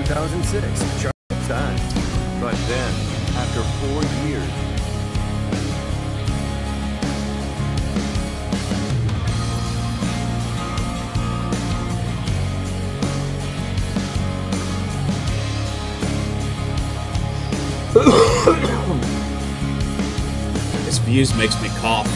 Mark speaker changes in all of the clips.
Speaker 1: 2006, chart time. But then, after 4 years,
Speaker 2: This Vuse makes me cough.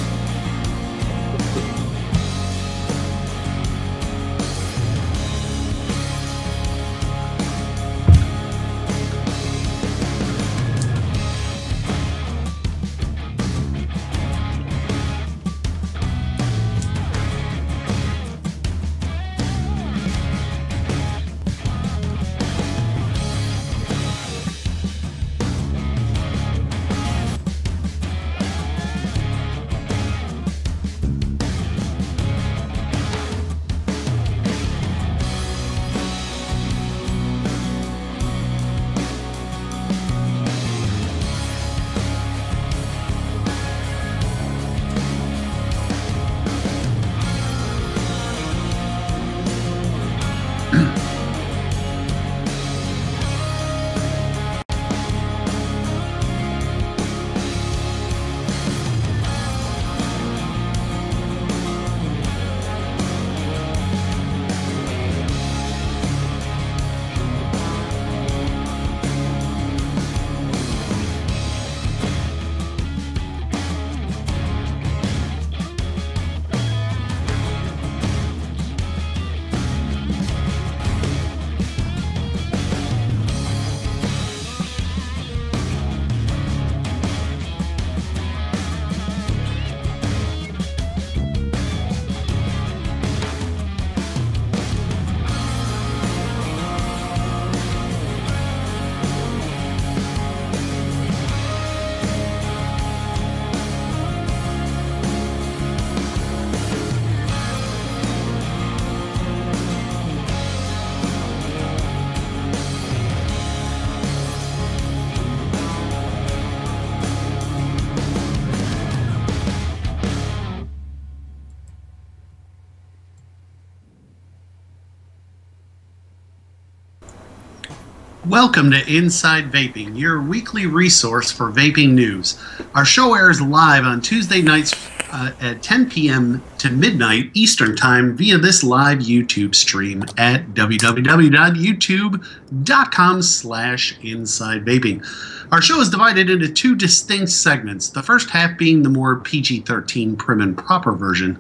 Speaker 3: Welcome to Inside Vaping, your weekly resource for vaping news. Our show airs live on Tuesday nights at 10 p.m. to midnight Eastern Time via this live YouTube stream at www.youtube.com/InsideVaping. Our show is divided into two distinct segments, the first half being the more PG-13 prim and proper version.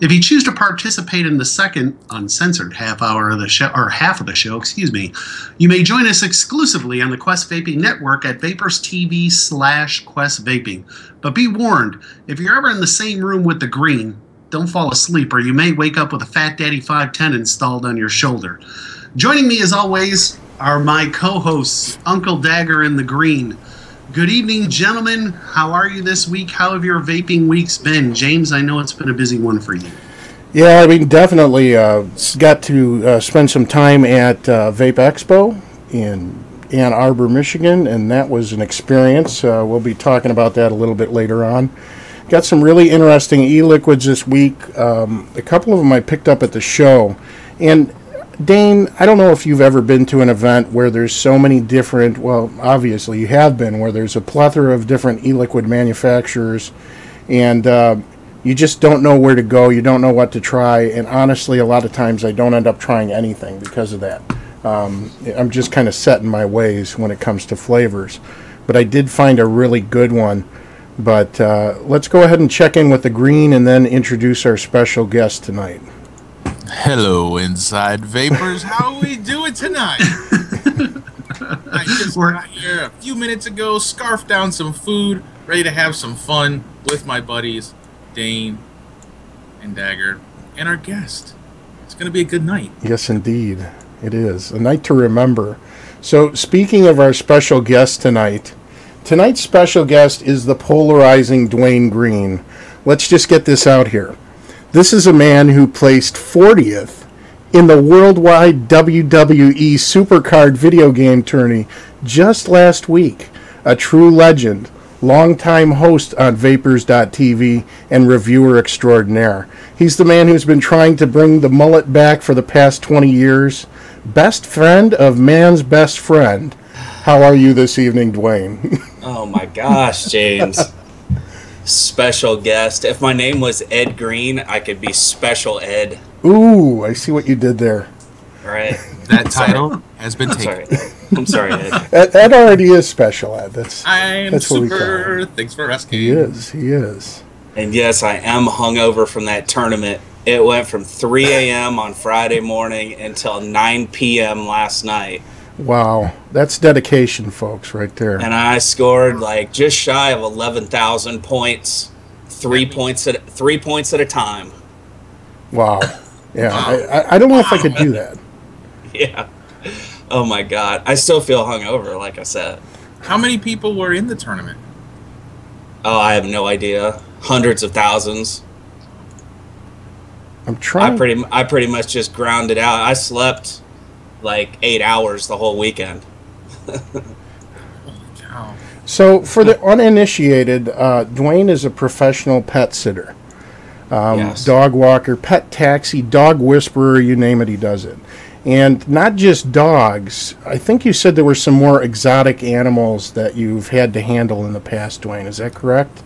Speaker 3: If you choose to participate in the second uncensored half of the show, you may join us exclusively on the Quest Vaping Network at Vapers TV/Quest Vaping. But be warned, if you're ever in the same room with the Green, don't fall asleep or you may wake up with a Fat Daddy 510 installed on your shoulder. Joining me as always are my co-hosts, Uncle Dagger and the Green. Good evening, gentlemen. How are you this week? How have your vaping weeks been? James, I know it's been a busy one for you.
Speaker 4: Yeah, I mean, definitely got to spend some time at Vape Expo in Ann Arbor, Michigan, and that was an experience. We'll be talking about that a little bit later on. Got some really interesting e-liquids this week. A couple of them I picked up at the show. And Dane, I don't know if you've ever been to an event where there's so many different, well, obviously you have been, where there's a plethora of different e-liquid manufacturers, and you just don't know where to go, you don't know what to try, and honestly, a lot of times I don't end up trying anything because of that. I'm just kind of set in my ways when it comes to flavors. But I did find a really good one. But let's go ahead and check in with the Green and then introduce our special guest tonight.
Speaker 5: Hello, Inside Vapers. How are we doing tonight? I just got here a few minutes ago, scarfed down some food, ready to have some fun with my buddies, Dane and Dagger, and our guest. It's going to be a good night.
Speaker 4: Yes, indeed. It is. A night to remember. So, speaking of our special guest tonight, tonight's special guest is the polarizing Duane Greene. Let's just get this out here. This is a man who placed 40th in the worldwide WWE Supercard video game tourney just last week. A true legend, longtime host on Vapers.tv, and reviewer extraordinaire. He's the man who's been trying to bring the mullet back for the past 20 years, best friend of man's best friend. How are you this evening, Duane?
Speaker 2: Oh my gosh, James. Special guest. If my name was Ed Greene, I could be Special Ed.
Speaker 4: Ooh, I see what you did there.
Speaker 2: Right.
Speaker 5: That title has been taken.
Speaker 2: I'm sorry, Ed.
Speaker 4: That already is Special Ed.
Speaker 5: I'm
Speaker 4: that's what we call
Speaker 5: super.
Speaker 4: him.
Speaker 5: Thanks for asking.
Speaker 4: He is.
Speaker 2: And yes, I am hungover from that tournament. It went from 3 a.m. on Friday morning until 9 p.m. last night.
Speaker 4: Wow, that's dedication, folks, right there.
Speaker 2: And I scored like just shy of 11,000 points, 3 points at a time.
Speaker 4: Wow. Yeah, I don't know if I could do that.
Speaker 2: Yeah. Oh my God. I still feel hungover, like I said.
Speaker 5: How many people were in the tournament?
Speaker 2: Oh, I have no idea. Hundreds of thousands.
Speaker 4: I'm trying.
Speaker 2: I pretty much just ground it out. I slept like 8 hours the whole weekend.
Speaker 5: Holy cow.
Speaker 4: So, for the uninitiated, Duane is a professional pet sitter.
Speaker 2: Yes.
Speaker 4: Dog walker, pet taxi, dog whisperer, you name it, he does it. And not just dogs. I think you said there were some more exotic animals that you've had to handle in the past, Duane. Is that correct?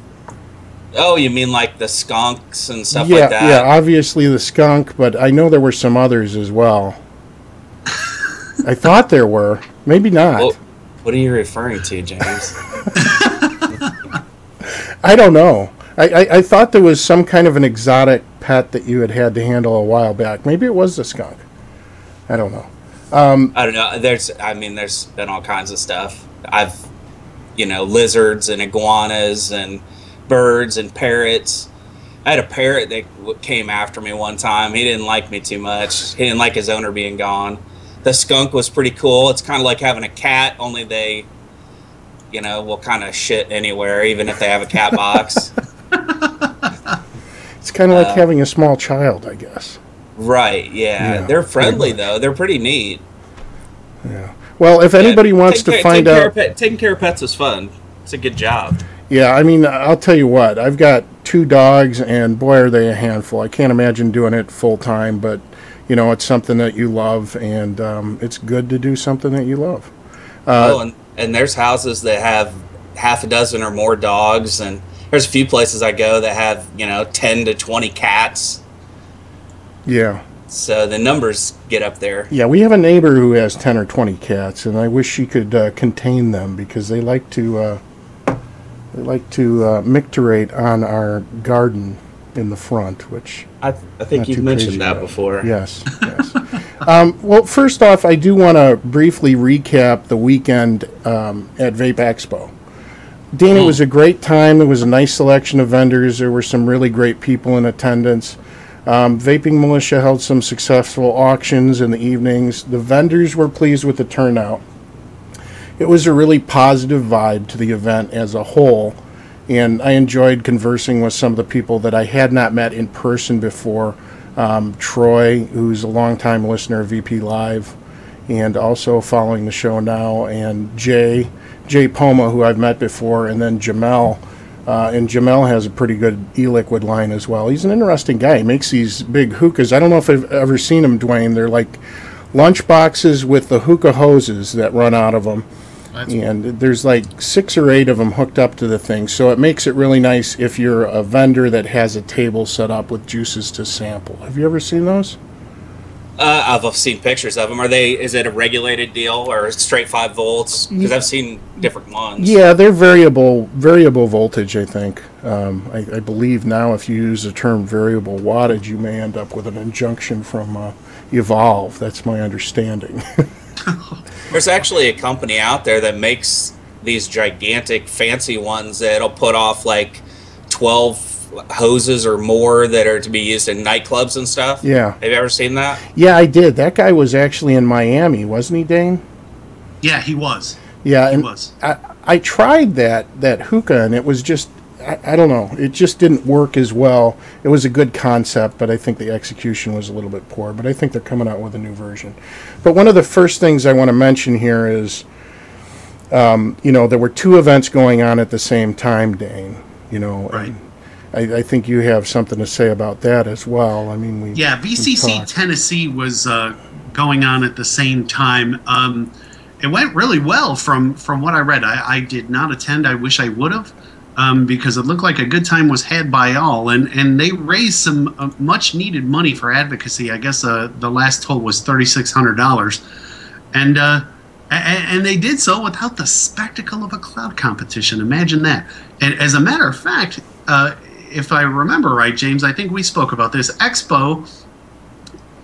Speaker 2: Oh, you mean like the skunks and stuff like that?
Speaker 4: Yeah, obviously the skunk, but I know there were some others as well. I thought there were. Maybe not.
Speaker 2: Well, what are you referring to, James?
Speaker 4: I don't know. I thought there was some kind of an exotic pet that you had to handle a while back. Maybe it was the skunk. I don't know.
Speaker 2: I don't know. There's been all kinds of stuff. Lizards and iguanas and birds and parrots. I had a parrot that came after me one time. He didn't like me too much. He didn't like his owner being gone. The skunk was pretty cool. It's kind of like having a cat, only they, will kind of shit anywhere, even if they have a cat box.
Speaker 4: It's kind of like having a small child, I guess.
Speaker 2: Right, yeah. They're friendly, though. They're pretty neat.
Speaker 4: Yeah. Well, if anybody wants to find out...
Speaker 2: Taking care of pets is fun. It's a good job.
Speaker 4: Yeah, I mean, I'll tell you what. I've got 2 dogs, and boy, are they a handful. I can't imagine doing it full-time, but, it's something that you love, and it's good to do something that you love.
Speaker 2: And there's houses that have half a dozen or more dogs, and there's a few places I go that have, 10 to 20 cats.
Speaker 4: Yeah.
Speaker 2: So the numbers get up there.
Speaker 4: Yeah, we have a neighbor who has 10 or 20 cats, and I wish she could contain them because they like to micturate on our garden in the front, which
Speaker 2: I think you've mentioned that before.
Speaker 4: Yes. Well, first off, I do want to briefly recap the weekend at Vape Expo. Dean, it was a great time. There was a nice selection of vendors. There were some really great people in attendance. Vaping Militia held some successful auctions in the evenings. The vendors were pleased with the turnout. It was a really positive vibe to the event as a whole, and I enjoyed conversing with some of the people that I had not met in person before. Troy, who's a longtime listener of VP Live, and also following the show now, and Jay Poma, who I've met before, and then Jamel. And Jamel has a pretty good e-liquid line as well. He's an interesting guy. He makes these big hookahs. I don't know if I've ever seen them, Duane. They're like lunch boxes with the hookah hoses that run out of them. And there's like 6 or 8 of them hooked up to the thing. So it makes it really nice if you're a vendor that has a table set up with juices to sample. Have you ever seen those?
Speaker 2: I've seen pictures of them. Is it a regulated deal or straight 5 volts? Because I've seen different ones.
Speaker 4: Yeah, they're variable voltage, I think. I believe now if you use the term variable wattage, you may end up with an injunction from Evolve. That's my understanding.
Speaker 2: There's actually a company out there that makes these gigantic fancy ones that'll put off like 12 hoses or more that are to be used in nightclubs and stuff.
Speaker 4: Yeah.
Speaker 2: Have you ever seen that?
Speaker 4: Yeah, I did. That guy was actually in Miami, wasn't he, Dane?
Speaker 3: Yeah, he was.
Speaker 4: Yeah,
Speaker 3: he
Speaker 4: and
Speaker 3: was.
Speaker 4: I tried that hookah, and it was just, I don't know, it just didn't work as well. It was a good concept, but I think the execution was a little bit poor. But I think they're coming out with a new version. But one of the first things I want to mention here is, there were 2 events going on at the same time, Dane.
Speaker 3: Right.
Speaker 4: I think you have something to say about that as well. I mean,
Speaker 3: VCC Tennessee was going on at the same time. It went really well from what I read. I did not attend. I wish I would have, because it looked like a good time was had by all. And they raised some much needed money for advocacy. I guess the last toll was $3,600. And they did so without the spectacle of a cloud competition. Imagine that. And as a matter of fact, if I remember right, James, I think we spoke about this, Expo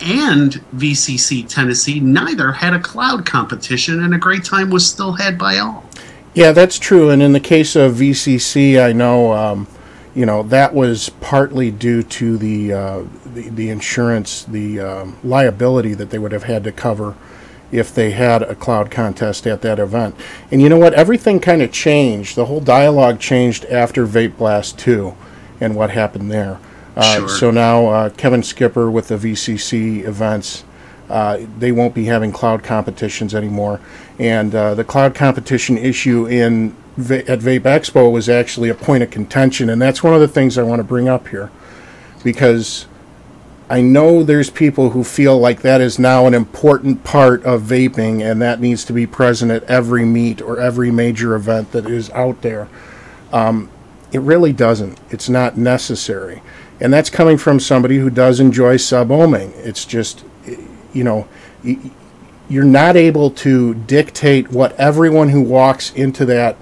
Speaker 3: and VCC Tennessee neither had a cloud competition, and a great time was still had by all.
Speaker 4: Yeah, that's true. And in the case of VCC, I know, that was partly due to the insurance, the liability that they would have had to cover if they had a cloud contest at that event. And you know what? Everything kind of changed. The whole dialogue changed after Vape Blast 2 and what happened there.
Speaker 3: Sure.
Speaker 4: So now Kevin Skipper with the VCC events, they won't be having cloud competitions anymore. And the cloud competition issue at Vape Expo was actually a point of contention. And that's one of the things I want to bring up here, because I know there's people who feel like that is now an important part of vaping, and that needs to be present at every meet or every major event that is out there. It really doesn't. It's not necessary. And that's coming from somebody who does enjoy SUB-OHMing. It's just, you're not able to dictate what everyone who walks into that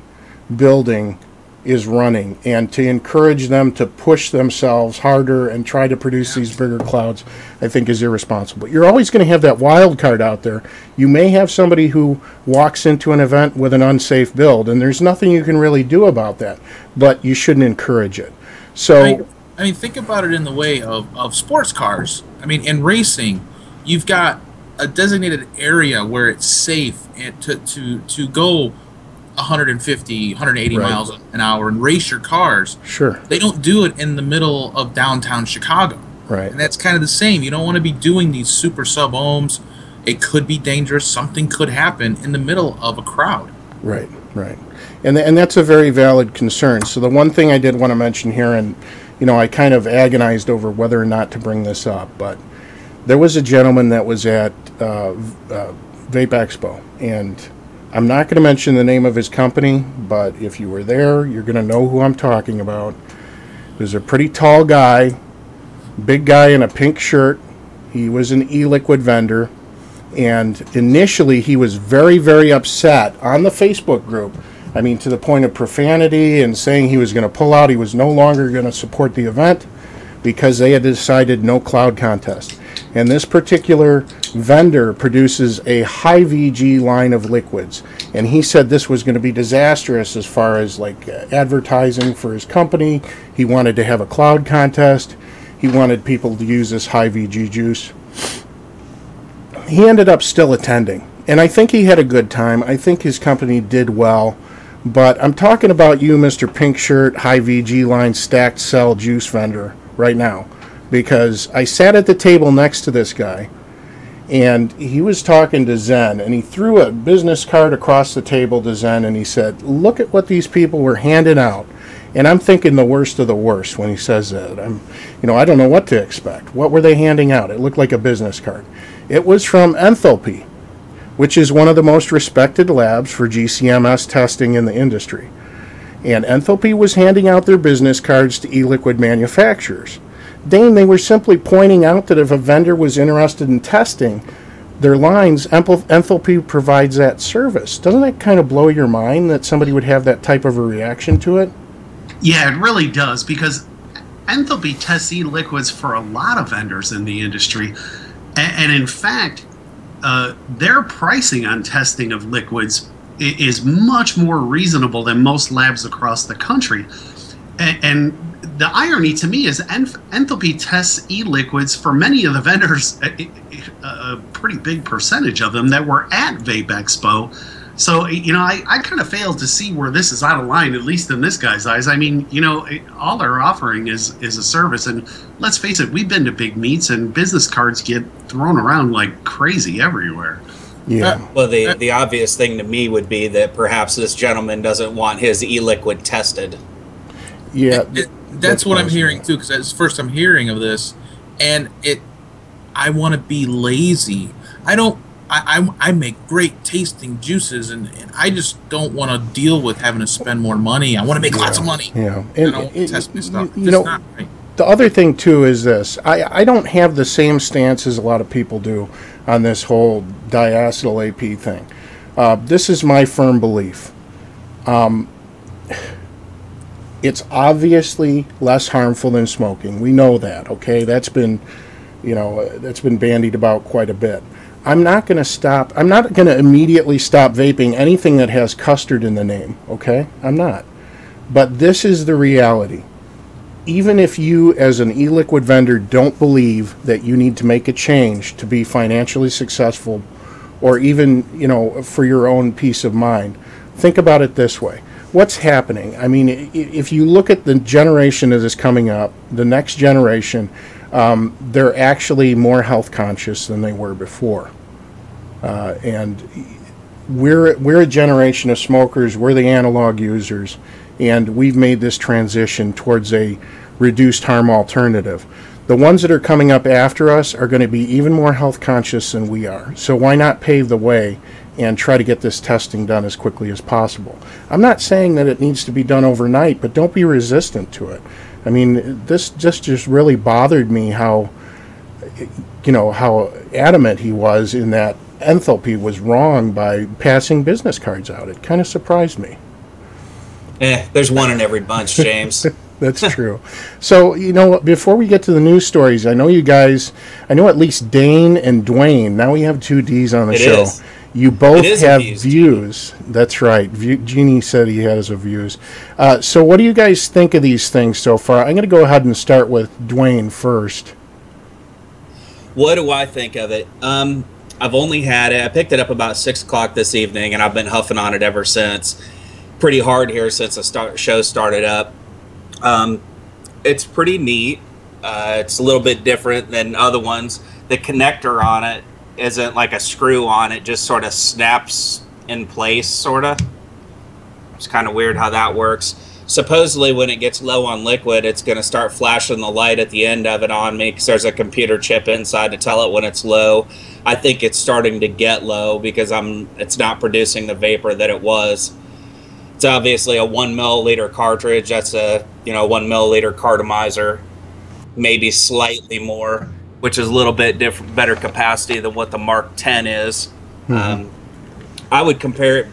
Speaker 4: building is running, and to encourage them to push themselves harder and try to produce these bigger clouds, I think is irresponsible. You're always going to have that wild card out there. You may have somebody who walks into an event with an unsafe build, and there's nothing you can really do about that, but you shouldn't encourage it. So
Speaker 5: I mean, think about it in the way of sports cars. I mean, in racing, you've got a designated area where it's safe and to go 150, 180
Speaker 4: Right.
Speaker 5: miles an hour and race your cars.
Speaker 4: Sure.
Speaker 5: They don't do it in the middle of downtown Chicago.
Speaker 4: Right.
Speaker 5: And that's kind of the same. You don't want to be doing these super sub-ohms. It could be dangerous. Something could happen in the middle of a crowd.
Speaker 4: Right, right. And that's a very valid concern. So the one thing I did want to mention here, and I kind of agonized over whether or not to bring this up, but there was a gentleman that was at Vape Expo, and I'm not going to mention the name of his company, but if you were there, you're going to know who I'm talking about. He was a pretty tall guy, big guy in a pink shirt. He was an e-liquid vendor, and initially he was very, very upset on the Facebook group. I mean, to the point of profanity and saying he was going to pull out. He was no longer going to support the event because they had decided no cloud contest. And this particular vendor produces a high VG line of liquids. And he said this was going to be disastrous as far as advertising for his company. He wanted to have a cloud contest. He wanted people to use this high VG juice. He ended up still attending. And I think he had a good time. I think his company did well. But I'm talking about you, Mr. Pink Shirt, high VG line stacked cell juice vendor right now. Because I sat at the table next to this guy, and he was talking to Zen, and he threw a business card across the table to Zen, and he said, look at what these people were handing out. And I'm thinking the worst of the worst when he says that. I don't know what to expect. What were they handing out? It looked like a business card. It was from Enthalpy, which is one of the most respected labs for GCMS testing in the industry. And Enthalpy was handing out their business cards to e-liquid manufacturers. Dane, they were simply pointing out that if a vendor was interested in testing their lines, Enthalpy provides that service. Doesn't that kind of blow your mind that somebody would have that type of a reaction to it?
Speaker 3: Yeah, it really does, because Enthalpy tests e-liquids for a lot of vendors in the industry. And in fact, their pricing on testing of liquids is much more reasonable than most labs across the country. And the irony to me is Enthalpy tests e-liquids for many of the vendors, a pretty big percentage of them that were at Vape Expo. So, I kind of failed to see where this is out of line, at least in this guy's eyes. I mean, all they're offering is a service. And let's face it, we've been to big meets and business cards get thrown around like crazy everywhere.
Speaker 4: Yeah.
Speaker 2: Well, the obvious thing to me would be that perhaps this gentleman doesn't want his e-liquid tested.
Speaker 4: Yeah.
Speaker 5: That's what I'm hearing too, because that's the first I'm hearing of this, and I want to be lazy. I make great tasting juices, and I just don't want to deal with having to spend more money. I want to make lots of money.
Speaker 4: Yeah,
Speaker 5: and I don't want to test my stuff. Not right.
Speaker 4: The other thing too is this: I don't have the same stance as a lot of people do on this whole diacetyl AP thing. This is my firm belief. It's obviously less harmful than smoking. We know that. Okay, that's been bandied about quite a bit. I'm not going to immediately stop vaping anything that has custard in the name, okay? I'm not. But this is the reality. Even if you, as an e-liquid vendor, don't believe that you need to make a change to be financially successful, or even, for your own peace of mind, think about it this way. What's happening? I mean, if you look at the generation that is coming up, the next generation, they're actually more health conscious than they were before, and we're a generation of smokers. We're the analog users, and we've made this transition towards a reduced harm alternative. The ones that are coming up after us are going to be even more health conscious than we are. So why not pave the way and try to get this testing done as quickly as possible? I'm not saying that it needs to be done overnight, but don't be resistant to it. I mean, this just really bothered me how adamant he was in that enthalpy was wrong by passing business cards out. It kind of surprised me.
Speaker 2: There's one in every bunch, James.
Speaker 4: That's true. So, before we get to the news stories, I know at least Dane and Duane, now we have two Ds on the show.
Speaker 2: Is.
Speaker 4: You both have Vuse. That's right. Jeannie said he has a Vuse. So what do you guys think of these things so far? I'm going to go ahead and start with Duane first.
Speaker 2: What do I think of it? I've only had it. I picked it up about 6 o'clock this evening, and I've been huffing on it ever since. Pretty hard here since the show started up. It's pretty neat. It's a little bit different than other ones. The connector on it isn't like a screw on it, just sort of snaps in place, sort of. It's kind of weird how that works. Supposedly when it gets low on liquid, it's going to start flashing the light at the end of it on me because there's a computer chip inside to tell it when it's low. I think it's starting to get low because it's not producing the vapor that it was. It's obviously a 1 milliliter cartridge. That's a 1 milliliter cartomizer, maybe slightly more, which is a little bit better capacity than what the Mark 10 is. Mm-hmm. I would compare it,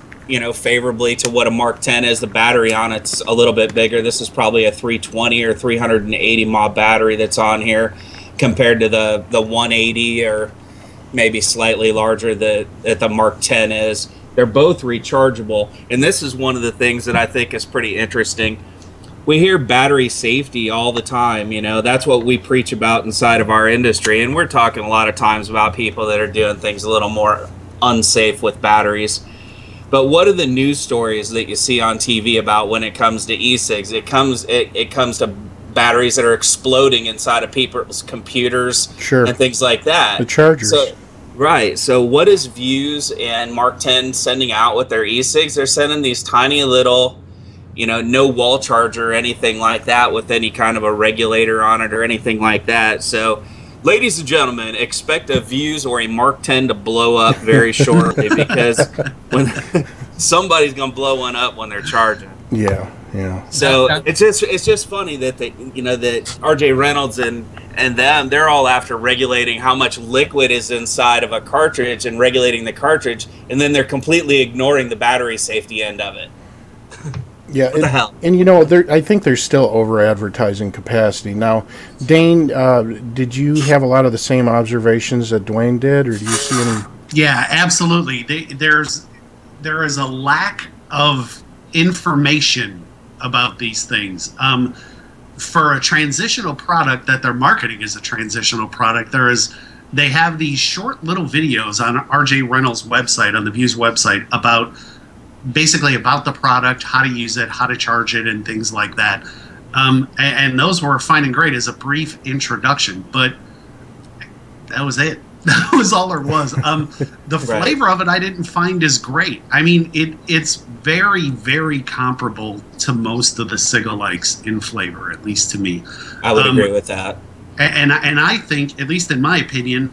Speaker 2: favorably to what a Mark 10 is. The battery on it's a little bit bigger. This is probably a 320 or 380 mAh battery that's on here, compared to the 180 or maybe slightly larger that the Mark 10 is. They're both rechargeable, and this is one of the things that I think is pretty interesting. We hear battery safety all the time, that's what we preach about inside of our industry, and we're talking a lot of times about people that are doing things a little more unsafe with batteries. But what are the news stories that you see on TV about when it comes to ecigs? It comes to batteries that are exploding inside of people's computers,
Speaker 4: sure,
Speaker 2: and things like that.
Speaker 4: The chargers.
Speaker 2: Right. So what is Vuse and Mark 10 sending out with their ecigs? They're sending these tiny little, no wall charger or anything like that with any kind of a regulator on it or anything like that. So, ladies and gentlemen, expect a Vuse or a Mark 10 to blow up very shortly because when somebody's going to blow one up when they're charging.
Speaker 4: Yeah.
Speaker 2: So it's just funny that that RJ Reynolds and them, they're all after regulating how much liquid is inside of a cartridge and regulating the cartridge, and then they're completely ignoring the battery safety end of it.
Speaker 4: Yeah,
Speaker 2: what the hell?
Speaker 4: And I think there's still over-advertising capacity. Now, Dane, did you have a lot of the same observations that Duane did, or do you see any?
Speaker 3: Yeah, absolutely. There is a lack of information about these things. For a transitional product that they're marketing as a transitional product, they have these short little videos on RJ Reynolds' website, on the Vuse website, about the product, how to use it, how to charge it, and things like that. And those were fine and great as a brief introduction, but that was it. That was all there was. The flavor of it I didn't find as great. I mean, it's very, very comparable to most of the Cigalikes in flavor, at least to me.
Speaker 2: I would agree with that.
Speaker 3: And I think, at least in my opinion,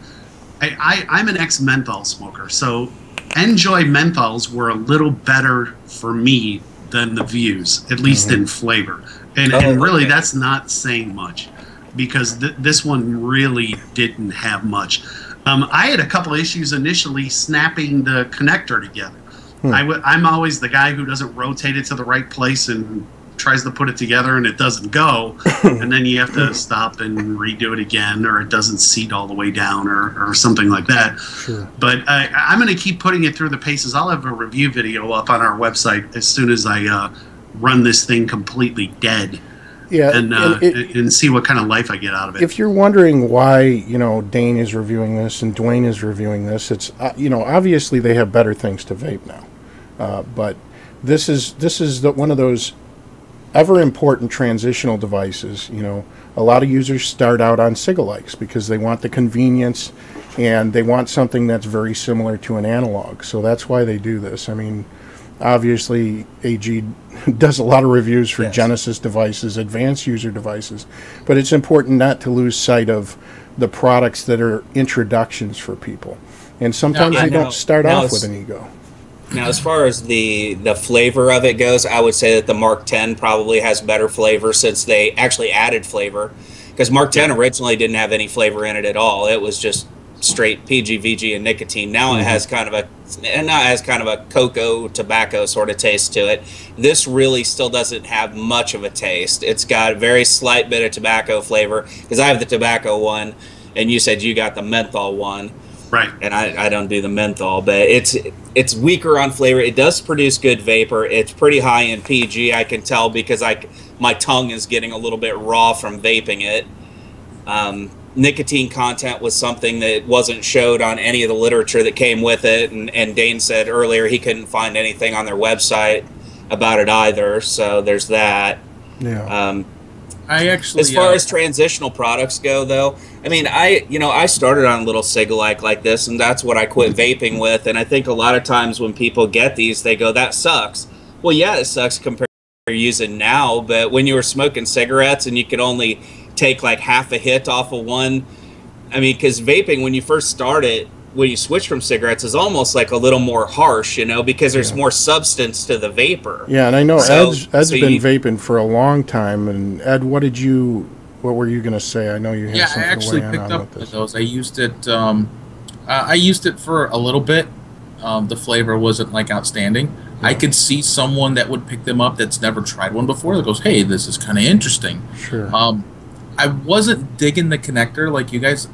Speaker 3: I'm an ex-menthol smoker, so Enjoy menthols were a little better for me than the Vuse, at least in flavor. And really, that's not saying much, because this one really didn't have much. I had a couple issues initially snapping the connector together. I'm always the guy who doesn't rotate it to the right place and tries to put it together and it doesn't go, and then you have to stop and redo it again, or it doesn't seat all the way down, or something like that. Sure. But I'm going to keep putting it through the paces. I'll have a review video up on our website as soon as I run this thing completely dead. Yeah, and see what kind of life I get out of it.
Speaker 4: If you're wondering why, Dane is reviewing this and Duane is reviewing this, it's obviously they have better things to vape now, but this is one of those ever important transitional devices. A lot of users start out on cig-alikes because they want the convenience and they want something that's very similar to an analog. So that's why they do this. I mean, obviously AG does a lot of reviews for Genesis devices, advanced user devices, but it's important not to lose sight of the products that are introductions for people. And sometimes they don't start off with an ego.
Speaker 2: Now, as far as the flavor of it goes, I would say that the Mark X probably has better flavor, since they actually added flavor. Because Mark X originally didn't have any flavor in it at all. It was just straight PG, VG, and nicotine. Now it has kind of a cocoa tobacco sort of taste to it. This really still doesn't have much of a taste. It's got a very slight bit of tobacco flavor, because I have the tobacco one, and you said you got the menthol one.
Speaker 3: Right.
Speaker 2: And I don't do the menthol, but it's weaker on flavor. It does produce good vapor. It's pretty high in PG, I can tell, because my tongue is getting a little bit raw from vaping it. Nicotine content was something that wasn't showed on any of the literature that came with it, and Dane said earlier he couldn't find anything on their website about it either, so there's that.
Speaker 4: Yeah.
Speaker 2: As far as transitional products go, though, I mean, I started on a little cig-alike like this, and that's what I quit vaping with. And I think a lot of times when people get these, they go, "That sucks." Well, yeah, it sucks compared to what you're using now. But when you were smoking cigarettes and you could only take like half a hit off of one, I mean, because vaping, when you first start it, when you switch from cigarettes, is almost like a little more harsh, because there's more substance to the vapor.
Speaker 4: Yeah, and I know Ed's been vaping for a long time. And Ed, what were you going to say? I know you had something
Speaker 5: I actually picked up those. I used it. I used it for a little bit. The flavor wasn't like outstanding. Yeah. I could see someone that would pick them up that's never tried one before that goes, "Hey, this is kind of interesting."
Speaker 4: Sure.
Speaker 5: I wasn't digging the connector like you guys.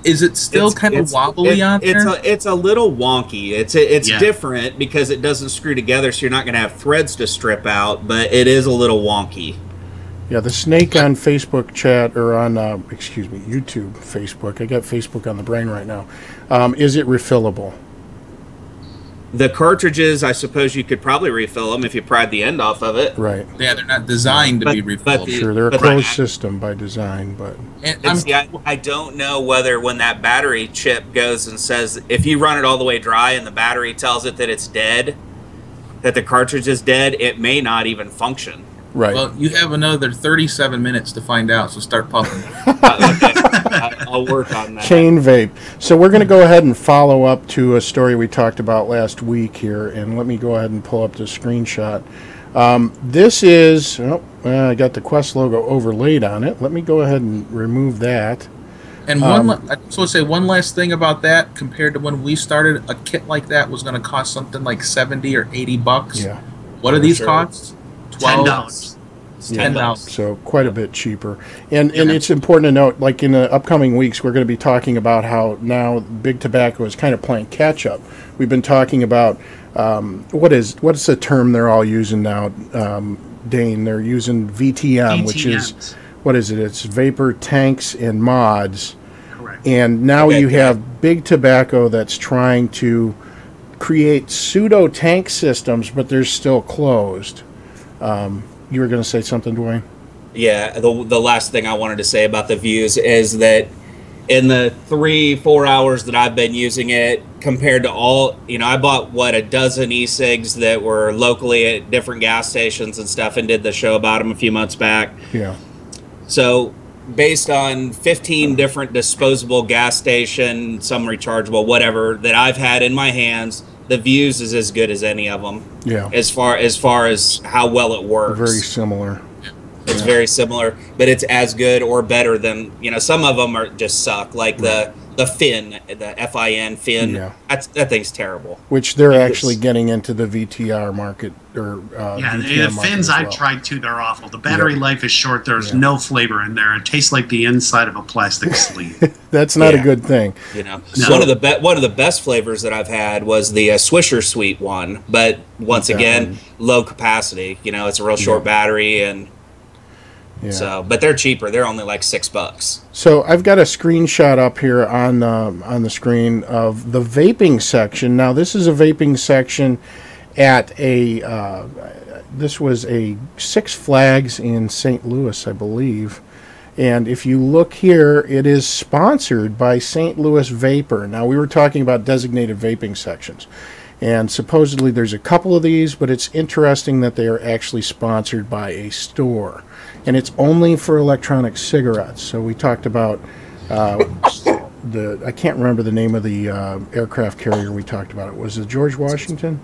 Speaker 5: Is it still kind of wobbly on there?
Speaker 2: It's a little wonky. It's different because it doesn't screw together, so you're not going to have threads to strip out, but it is a little wonky.
Speaker 4: Yeah, the snake on Facebook chat, or on, YouTube, Facebook. I got Facebook on the brain right now. Is it refillable?
Speaker 2: The cartridges, I suppose you could probably refill them if you pried the end off of it.
Speaker 4: Right.
Speaker 5: Yeah, they're not designed to be refillable.
Speaker 4: Sure, they're a closed system by design, but...
Speaker 2: I don't know whether when that battery chip goes and says, if you run it all the way dry and the battery tells it that it's dead, that the cartridge is dead, it may not even function.
Speaker 4: Right.
Speaker 5: Well, you have another 37 minutes to find out, so start puffing.
Speaker 2: Okay. I'll work on that.
Speaker 4: Chain vape. So we're going to go ahead and follow up to a story we talked about last week here, and let me go ahead and pull up the screenshot. This is, I got the Quest logo overlaid on it. Let me go ahead and remove that.
Speaker 5: And I just want to say one last thing about that. Compared to when we started, a kit like that was going to cost something like $70 or $80.
Speaker 4: Yeah.
Speaker 5: What do these cost?
Speaker 3: $10.
Speaker 5: $10.
Speaker 4: So quite a bit cheaper. And it's important to note, like in the upcoming weeks, we're going to be talking about how now Big Tobacco is kind of playing catch up. We've been talking about what's the term they're all using now, Dane? They're using VTM, which is, what is it? It's vapor tanks and mods.
Speaker 3: Correct.
Speaker 4: And now you have Big Tobacco that's trying to create pseudo tank systems, but they're still closed. You were going to say something, Duane?
Speaker 2: Yeah, the last thing I wanted to say about the Vuse is that in the 3-4 hours that I've been using it, compared to all, I bought, a dozen ecigs that were locally at different gas stations and stuff, and did the show about them a few months back.
Speaker 4: Yeah.
Speaker 2: So based on 15 different disposable gas station, some rechargeable, whatever, that I've had in my hands, the Vuse is as good as any of them.
Speaker 4: Yeah.
Speaker 2: As far as how well it works.
Speaker 4: Very similar.
Speaker 2: It's very similar, but it's as good or better than, some of them are just suck, like the fin, the FIN fin.
Speaker 4: Yeah.
Speaker 2: That thing's terrible.
Speaker 4: Which they're actually getting into the VTR market or
Speaker 3: the fins I've tried too. They're awful. The battery life is short. There's no flavor in there. It tastes like the inside of a plastic sleeve.
Speaker 4: That's not a good thing.
Speaker 2: No. One of the best flavors that I've had was the Swisher Sweet one, but once again, low capacity. It's a real short battery and.
Speaker 4: Yeah.
Speaker 2: So, but they're cheaper. They're only like $6.
Speaker 4: So I've got a screenshot up here on the screen of the vaping section. Now this is a vaping section at this was a Six Flags in St. Louis, I believe. And if you look here, it is sponsored by St. Louis Vapor. Now we were talking about designated vaping sections. And supposedly there's a couple of these, but it's interesting that they are actually sponsored by a store. And it's only for electronic cigarettes. So we talked about I can't remember the name of the aircraft carrier we talked about. It was it George Washington?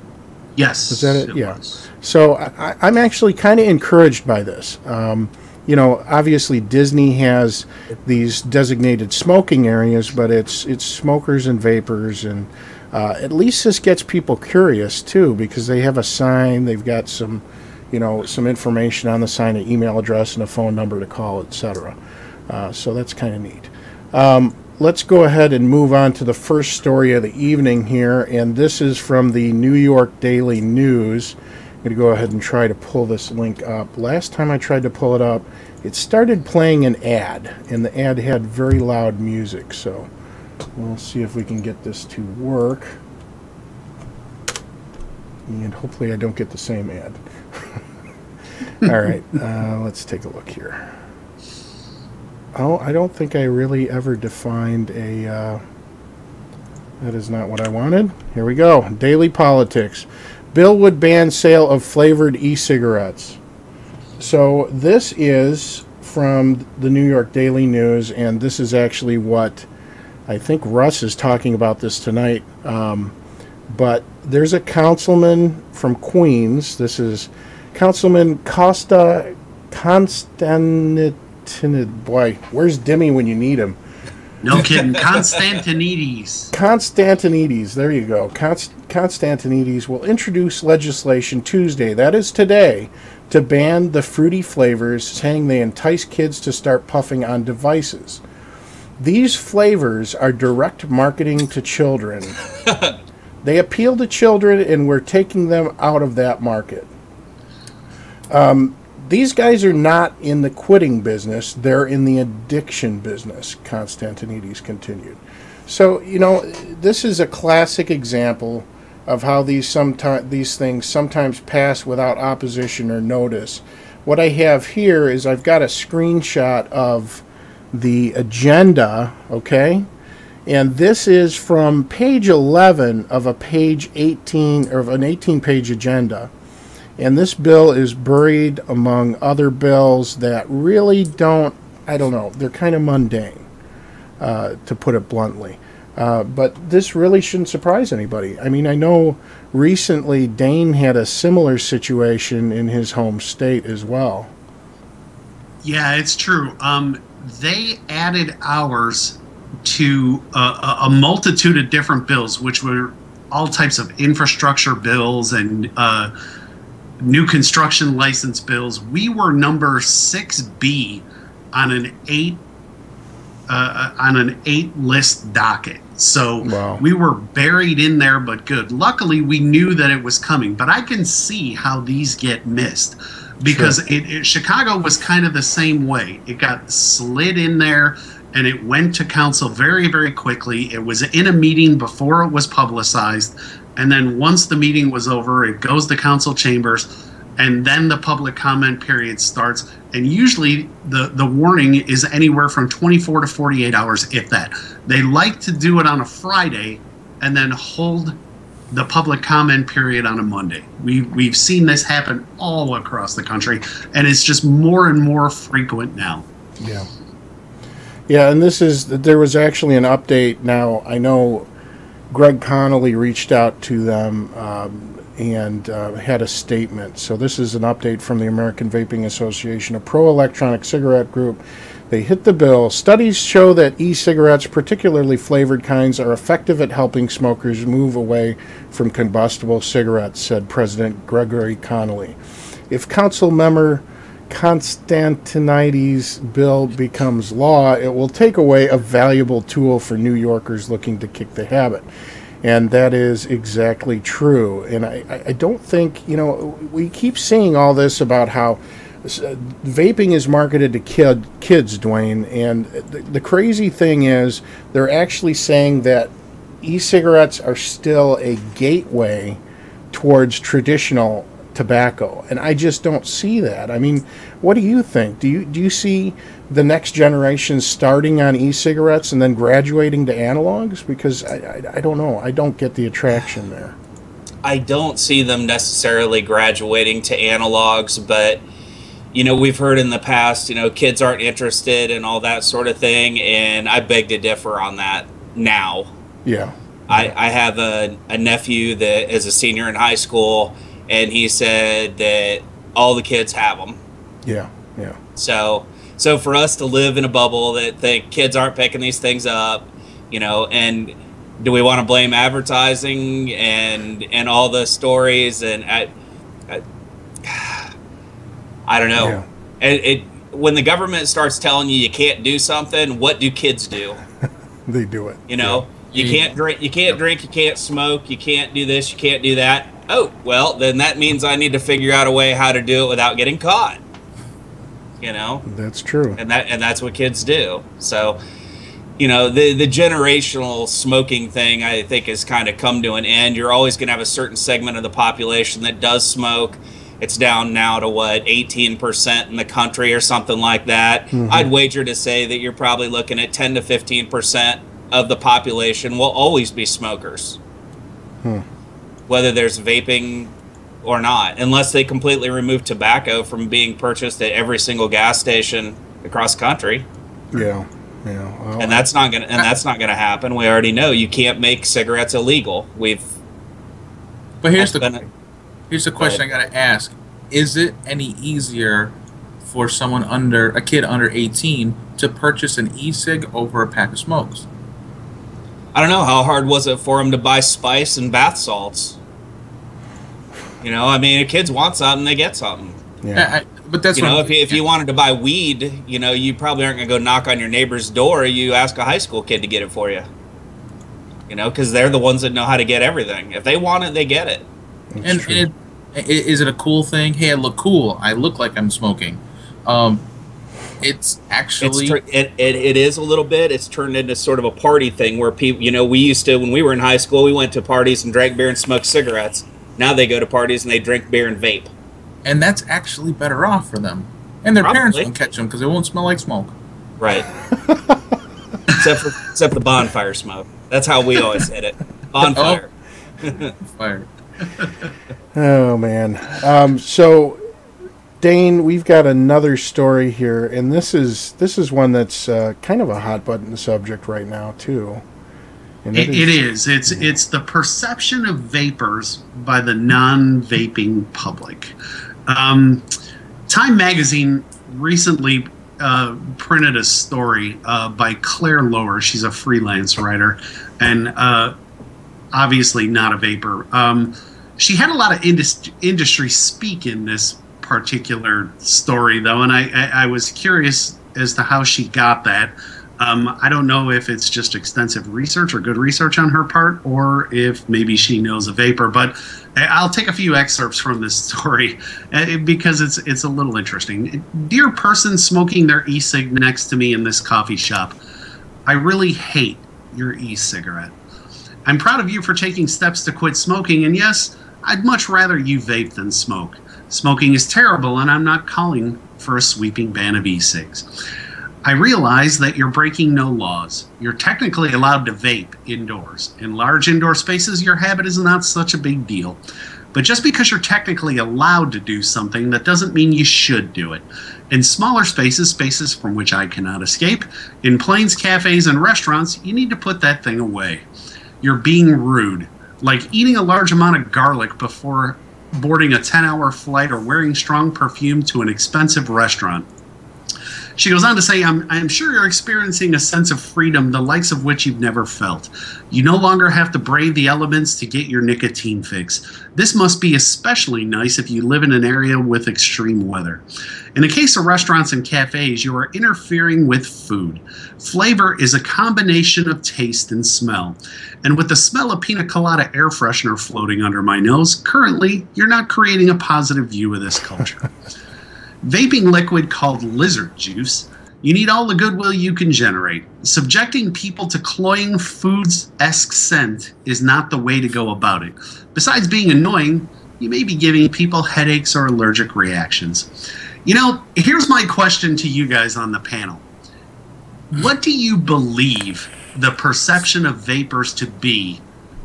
Speaker 3: Yes.
Speaker 4: Was that it? Yeah.
Speaker 3: Was.
Speaker 4: So I'm actually kind of encouraged by this. Obviously Disney has these designated smoking areas, but it's smokers and vapors, and at least this gets people curious too, because they have a sign, they've got some information on the sign, an email address and a phone number to call, etc. So that's kind of neat. Let's go ahead and move on to the first story of the evening here, and this is from the New York Daily News. I'm going to go ahead and try to pull this link up. Last time I tried to pull it up, it started playing an ad, and the ad had very loud music, so we'll see if we can get this to work. And hopefully I don't get the same ad. All right, let's take a look here. Oh, I don't think I really ever defined a... that is not what I wanted. Here we go. Daily Politics. Bill would ban sale of flavored e-cigarettes. So this is from the New York Daily News, and this is actually what I think Russ is talking about this tonight. But there's a councilman from Queens. This is Councilman Constantinides. Boy, where's Dimmy when you need him?
Speaker 3: No kidding. Constantinides.
Speaker 4: Constantinides. There you go. Constantinides will introduce legislation Tuesday, that is today, to ban the fruity flavors, saying they entice kids to start puffing on devices. These flavors are direct marketing to children. They appeal to children, and we're taking them out of that market. These guys are not in the quitting business. They're in the addiction business, Constantinides continued. So, this is a classic example of how these things sometimes pass without opposition or notice. What I have here is I've got a screenshot of the agenda, okay? And this is from page 11 of a page 18, or of an 18-page agenda. And this bill is buried among other bills that really don't, I don't know, they're kind of mundane, to put it bluntly. But this really shouldn't surprise anybody. I mean, I know recently Dane had a similar situation in his home state as well.
Speaker 3: Yeah, it's true. They added hours to a multitude of different bills, which were all types of infrastructure bills and new construction license bills. We were number 6B on an 8 list docket. So wow. We were buried in there, but good. Luckily, we knew that it was coming. But I can see how these get missed, because sure. Chicago was kind of the same way. It got slid in there, and it went to council very, very quickly. It was in a meeting before it was publicized. And then once the meeting was over, it goes to council chambers, and then the public comment period starts. And usually the warning is anywhere from 24 to 48 hours, if that. They like to do it on a Friday and then hold the public comment period on a Monday. We've seen this happen all across the country, and it's just more and more frequent now.
Speaker 4: Yeah. Yeah, and there was actually an update. Now, I know Greg Connolly reached out to them and had a statement. So this is an update from the American Vaping Association, a pro-electronic cigarette group. They hit the bill. Studies show that e-cigarettes, particularly flavored kinds, are effective at helping smokers move away from combustible cigarettes, said President Gregory Connolly. If Council Member Constantinides' bill becomes law, it will take away a valuable tool for New Yorkers looking to kick the habit. And that is exactly true. And I don't think, we keep seeing all this about how vaping is marketed to kids, Duane. And the crazy thing is they're actually saying that e-cigarettes are still a gateway towards traditional tobacco, and I just don't see that. I mean, what do you think? Do you see the next generation starting on e-cigarettes and then graduating to analogs? Because I don't know. I don't get the attraction there.
Speaker 2: I don't see them necessarily graduating to analogs, but we've heard in the past, kids aren't interested in all that sort of thing, and I beg to differ on that now.
Speaker 4: Yeah.
Speaker 2: I have a nephew that is a senior in high school, and he said that all the kids have them.
Speaker 4: Yeah.
Speaker 2: So for us to live in a bubble that think kids aren't picking these things up, and do we want to blame advertising and all the stories? And I don't know. Yeah. When the government starts telling you can't do something, what do kids do?
Speaker 4: They do it.
Speaker 2: You can't drink, you can't smoke, you can't do this, you can't do that. Oh, well, then that means I need to figure out a way how to do it without getting caught.
Speaker 4: That's true.
Speaker 2: And that's what kids do. So, the generational smoking thing, I think, has kind of come to an end. You're always going to have a certain segment of the population that does smoke. It's down now to 18% in the country or something like that. Mm-hmm. I'd wager to say that you're probably looking at 10 to 15% of the population will always be smokers. Whether there's vaping or not, unless they completely remove tobacco from being purchased at every single gas station across the country.
Speaker 4: Yeah. Well,
Speaker 2: and that's not gonna happen. We already know you can't make cigarettes illegal.
Speaker 5: But here's the question I gotta ask: is it any easier for a kid under 18 to purchase an e-cig over a pack of smokes?
Speaker 2: I don't know. How hard was it for them to buy spice and bath salts? If kids want something, they get something.
Speaker 4: Yeah.
Speaker 5: But that's
Speaker 2: if you wanted to buy weed, you probably aren't going to go knock on your neighbor's door. You ask a high school kid to get it for you. Because they're the ones that know how to get everything. If they want it, they get it.
Speaker 5: And is it a cool thing? Hey, I look cool. I look like I'm smoking. It's actually
Speaker 2: it is a little bit. It's turned into sort of a party thing where people, we used to, when we were in high school, we went to parties and drank beer and smoked cigarettes. Now they go to parties and they drink beer and vape.
Speaker 5: And that's actually better off for them. And their parents won't catch them because it won't smell like smoke.
Speaker 2: Right. except the bonfire smoke. That's how we always said it. Bonfire.
Speaker 5: Fire.
Speaker 4: Oh man. So Dane, we've got another story here, and this is one that's kind of a hot button subject right now too.
Speaker 3: And it is. It's the perception of vapers by the non-vaping public. Time Magazine recently printed a story by Claire Lower. She's a freelance writer, and obviously not a vapor. She had a lot of industry speak in this particular story, though, and I was curious as to how she got that. I don't know if it's just extensive research or good research on her part, or if maybe she knows a vapor, but I'll take a few excerpts from this story because it's a little interesting. Dear person smoking their e-cig next to me in this coffee shop, I really hate your e-cigarette. I'm proud of you for taking steps to quit smoking, and yes, I'd much rather you vape than smoke. Smoking is terrible, and I'm not calling for a sweeping ban of e-cigs. I realize that you're breaking no laws. You're technically allowed to vape indoors. In large indoor spaces, your habit is not such a big deal. But just because you're technically allowed to do something, that doesn't mean you should do it. In smaller spaces, spaces from which I cannot escape, in planes, cafes, and restaurants, you need to put that thing away. You're being rude, like eating a large amount of garlic before boarding a 10-hour flight or wearing strong perfume to an expensive restaurant. She goes on to say, I'm sure you're experiencing a sense of freedom, the likes of which you've never felt. You no longer have to brave the elements to get your nicotine fix. This must be especially nice if you live in an area with extreme weather. In the case of restaurants and cafes, you are interfering with food. Flavor is a combination of taste and smell. And with the smell of pina colada air freshener floating under my nose, currently, you're not creating a positive view of this culture. Vaping liquid called lizard juice, you need all the goodwill you can generate. Subjecting people to cloying foods-esque scent is not the way to go about it. Besides being annoying, you may be giving people headaches or allergic reactions. You know, here's my question to you guys on the panel. What do you believe the perception of vapors to be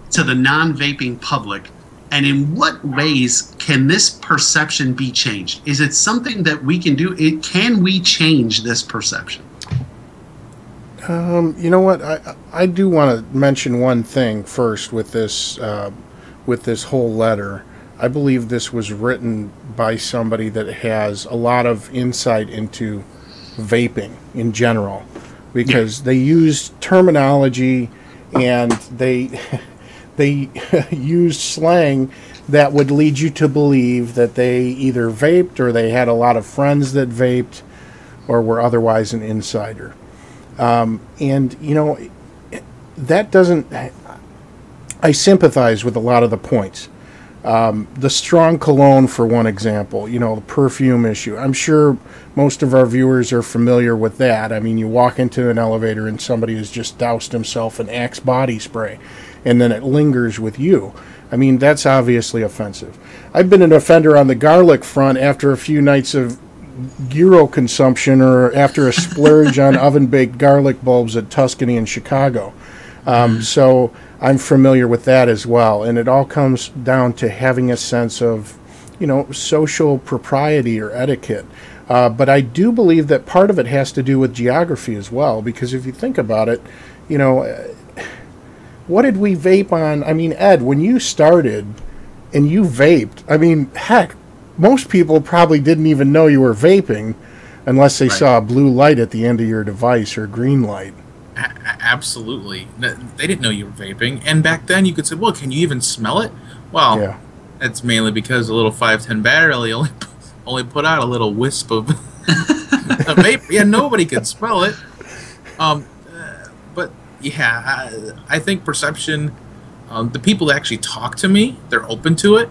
Speaker 3: to the non-vaping public? And in what ways can this perception be changed? Is it something that we can do? Can we change this perception?
Speaker 4: You know what? I do want to mention one thing first with this whole letter. I believe this was written by somebody that has a lot of insight into vaping in general, because they use terminology and they used slang that would lead you to believe that they either vaped or they had a lot of friends that vaped or were otherwise an insider. And, you know, that doesn't... I sympathize with a lot of the points. The strong cologne, for one example, you know, the perfume issue. I'm sure most of our viewers are familiar with that. I mean, you walk into an elevator and somebody has just doused himself in Axe body spray, and then it lingers with you. I mean, that's obviously offensive. I've been an offender on the garlic front after a few nights of gyro consumption or after a splurge on oven-baked garlic bulbs at Tuscany in Chicago. So I'm familiar with that as well. And it all comes down to having a sense of, you know, social propriety or etiquette. But I do believe that part of it has to do with geography as well, because if you think about it, you know, what did we vape on? I mean, Ed, when you started and you vaped, I mean, heck, most people probably didn't even know you were vaping unless they saw a blue light at the end of your device or a green light.
Speaker 5: Absolutely. They didn't know you were vaping. And back then you could say, well, can you even smell it? Well, yeah. That's mainly because a little 510 battery only put out a little wisp of a vape. Yeah, nobody could smell it. But yeah, I think perception, the people that actually talk to me, they're open to it.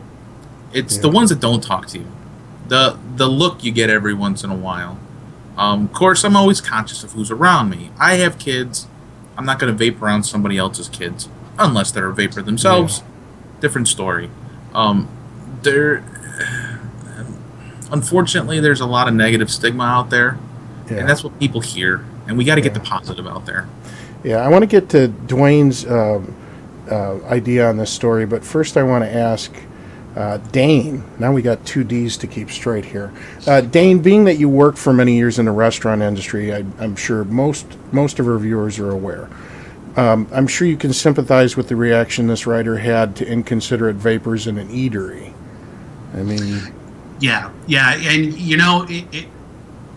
Speaker 5: It's the ones that don't talk to you. The look you get every once in a while. Of course, I'm always conscious of who's around me. I have kids. I'm not going to vape around somebody else's kids unless they're a vapor themselves. Yeah. Different story. Unfortunately, there's a lot of negative stigma out there, and that's what people hear. And we got to get the positive out there.
Speaker 4: Yeah, I want to get to Duane's idea on this story, but first I want to ask Dane. Now we got two D's to keep straight here. Dane, being that you worked for many years in the restaurant industry, I'm sure most of our viewers are aware. I'm sure you can sympathize with the reaction this writer had to inconsiderate vapors in an eatery. I mean...
Speaker 3: Yeah, and you know,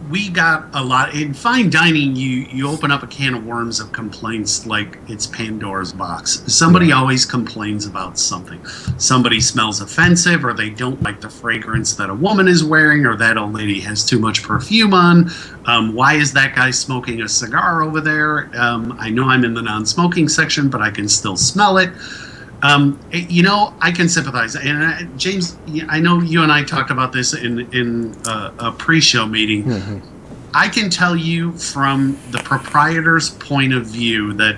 Speaker 3: we got a lot in fine dining. You open up a can of worms of complaints like it's Pandora's box. Somebody always complains about something. Somebody smells offensive, or they don't like the fragrance that a woman is wearing, or that old lady has too much perfume on. Why is that guy smoking a cigar over there? I know I'm in the non-smoking section, but I can still smell it. You know, I can sympathize. And James, I know you and I talked about this in a pre-show meeting. Mm-hmm. I can tell you from the proprietor's point of view that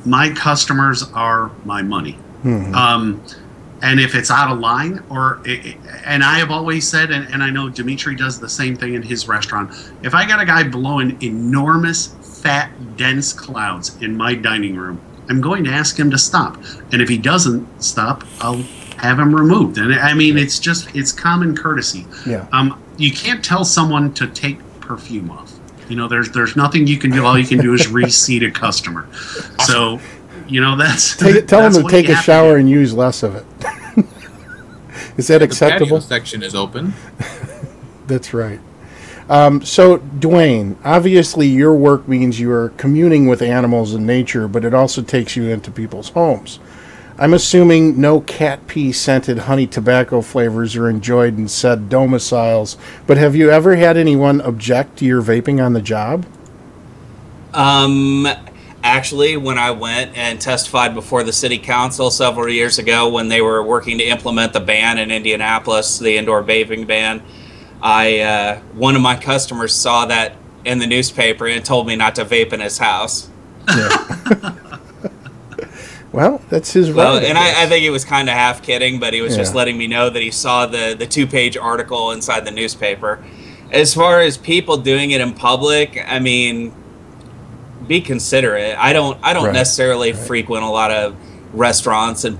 Speaker 3: my customers are my money. Mm-hmm. And if it's out of line, and I have always said, and I know Dimitri does the same thing in his restaurant, if I got a guy blowing enormous, fat, dense clouds in my dining room, I'm going to ask him to stop. And if he doesn't stop, I'll have them removed. And I mean, it's common courtesy.
Speaker 4: Yeah.
Speaker 3: You can't tell someone to take perfume off. You know, there's nothing you can do. All you can do is reseat a customer. So, you know,
Speaker 4: tell them to take a shower and use less of it. Is that acceptable?
Speaker 5: The patio section is open.
Speaker 4: That's right. So, Duane, obviously your work means you are communing with animals in nature, but it also takes you into people's homes. I'm assuming no cat pee scented honey tobacco flavors are enjoyed in said domiciles, but have you ever had anyone object to your vaping on the job?
Speaker 2: Actually, when I went and testified before the city council several years ago when they were working to implement the ban in Indianapolis, the indoor vaping ban, one of my customers saw that in the newspaper and told me not to vape in his house.
Speaker 4: Yeah. Well, that's his right.
Speaker 2: Well, and I think he was kind of half kidding, but he was just letting me know that he saw the 2-page article inside the newspaper. As far as people doing it in public, I mean, be considerate. I don't necessarily frequent a lot of restaurants and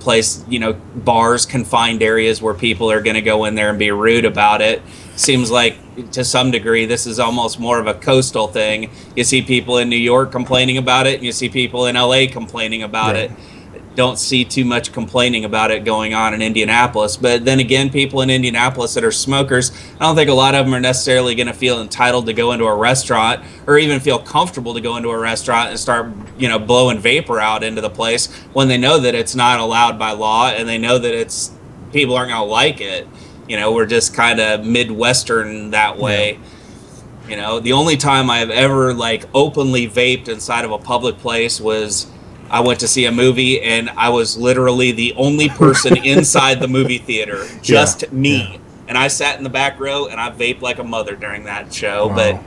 Speaker 2: bars, confined areas where people are going to go in there and be rude about it. Seems like to some degree this is almost more of a coastal thing. You see people in New York complaining about it, and you see people in LA complaining about it. Don't see too much complaining about it going on in Indianapolis. But then again, people in Indianapolis that are smokers, I don't think a lot of them are necessarily going to feel entitled to go into a restaurant or even feel comfortable to go into a restaurant and start, blowing vapor out into the place when they know that it's not allowed by law and they know that people aren't going to like it. We're just kind of Midwestern that way. Yeah. The only time I've ever openly vaped inside of a public place was I went to see a movie, and I was literally the only person inside the movie theater, just me. Yeah. And I sat in the back row, and I vaped like a mother during that show. Wow. But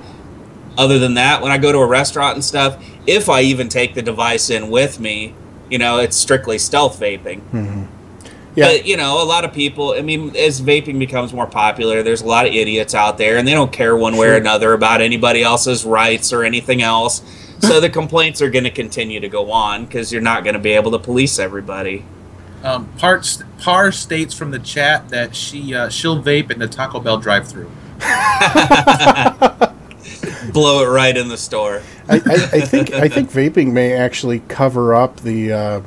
Speaker 2: other than that, when I go to a restaurant and stuff, if I even take the device in with me, it's strictly stealth vaping. Mm-hmm. Yeah. But, a lot of people, as vaping becomes more popular, there's a lot of idiots out there, and they don't care one way or another about anybody else's rights or anything else. So the complaints are going to continue to go on because you're not going to be able to police everybody.
Speaker 5: Par states from the chat that she'll vape in the Taco Bell drive-thru.
Speaker 2: Blow it right in the store.
Speaker 4: I think vaping may actually cover up the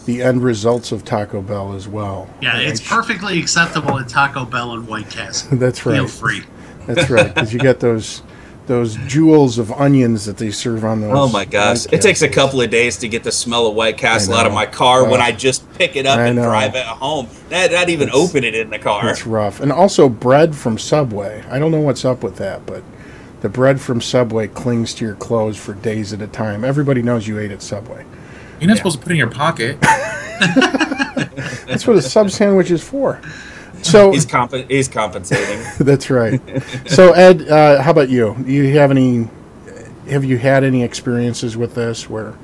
Speaker 4: end results of Taco Bell as well.
Speaker 3: Yeah, it's perfectly acceptable at Taco Bell and White Castle.
Speaker 4: That's right.
Speaker 3: Feel free.
Speaker 4: That's right, because you get those jewels of onions that they serve on those.
Speaker 2: Oh my gosh. It takes a couple of days to get the smell of White Castle out of my car when I just pick it up and drive it home. Not even open it in the car.
Speaker 4: It's rough. And also bread from Subway. I don't know what's up with that, but the bread from Subway clings to your clothes for days at a time. Everybody knows you ate at Subway.
Speaker 5: You're not supposed to put it in your pocket.
Speaker 4: That's what a sub sandwich is for. So
Speaker 2: he's compensating.
Speaker 4: That's right. So Ed, how about you? Have you had any experiences with this where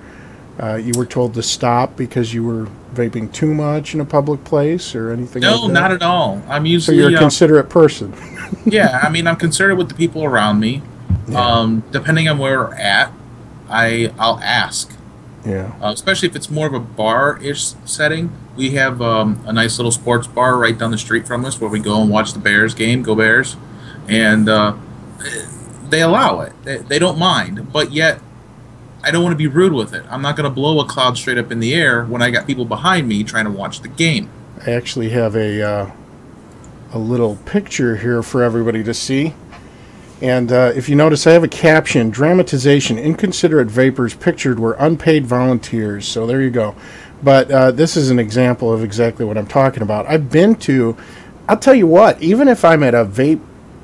Speaker 4: you were told to stop because you were vaping too much in a public place or anything?
Speaker 5: No,
Speaker 4: like that?
Speaker 5: not at all. I'm usually
Speaker 4: so you're a considerate person.
Speaker 5: Yeah, I'm considerate with the people around me. Yeah. Depending on where we're at, I'll ask.
Speaker 4: Yeah.
Speaker 5: Especially if it's more of a bar-ish setting. We have a nice little sports bar right down the street from us where we go and watch the Bears game, go Bears, and they allow it. They don't mind, but yet I don't want to be rude with it. I'm not going to blow a cloud straight up in the air when I got people behind me trying to watch the game.
Speaker 4: I actually have a little picture here for everybody to see. And if you notice, I have a caption, dramatization, inconsiderate vapors pictured were unpaid volunteers. So there you go. But this is an example of exactly what I'm talking about. I'll tell you what, even if I'm at a vape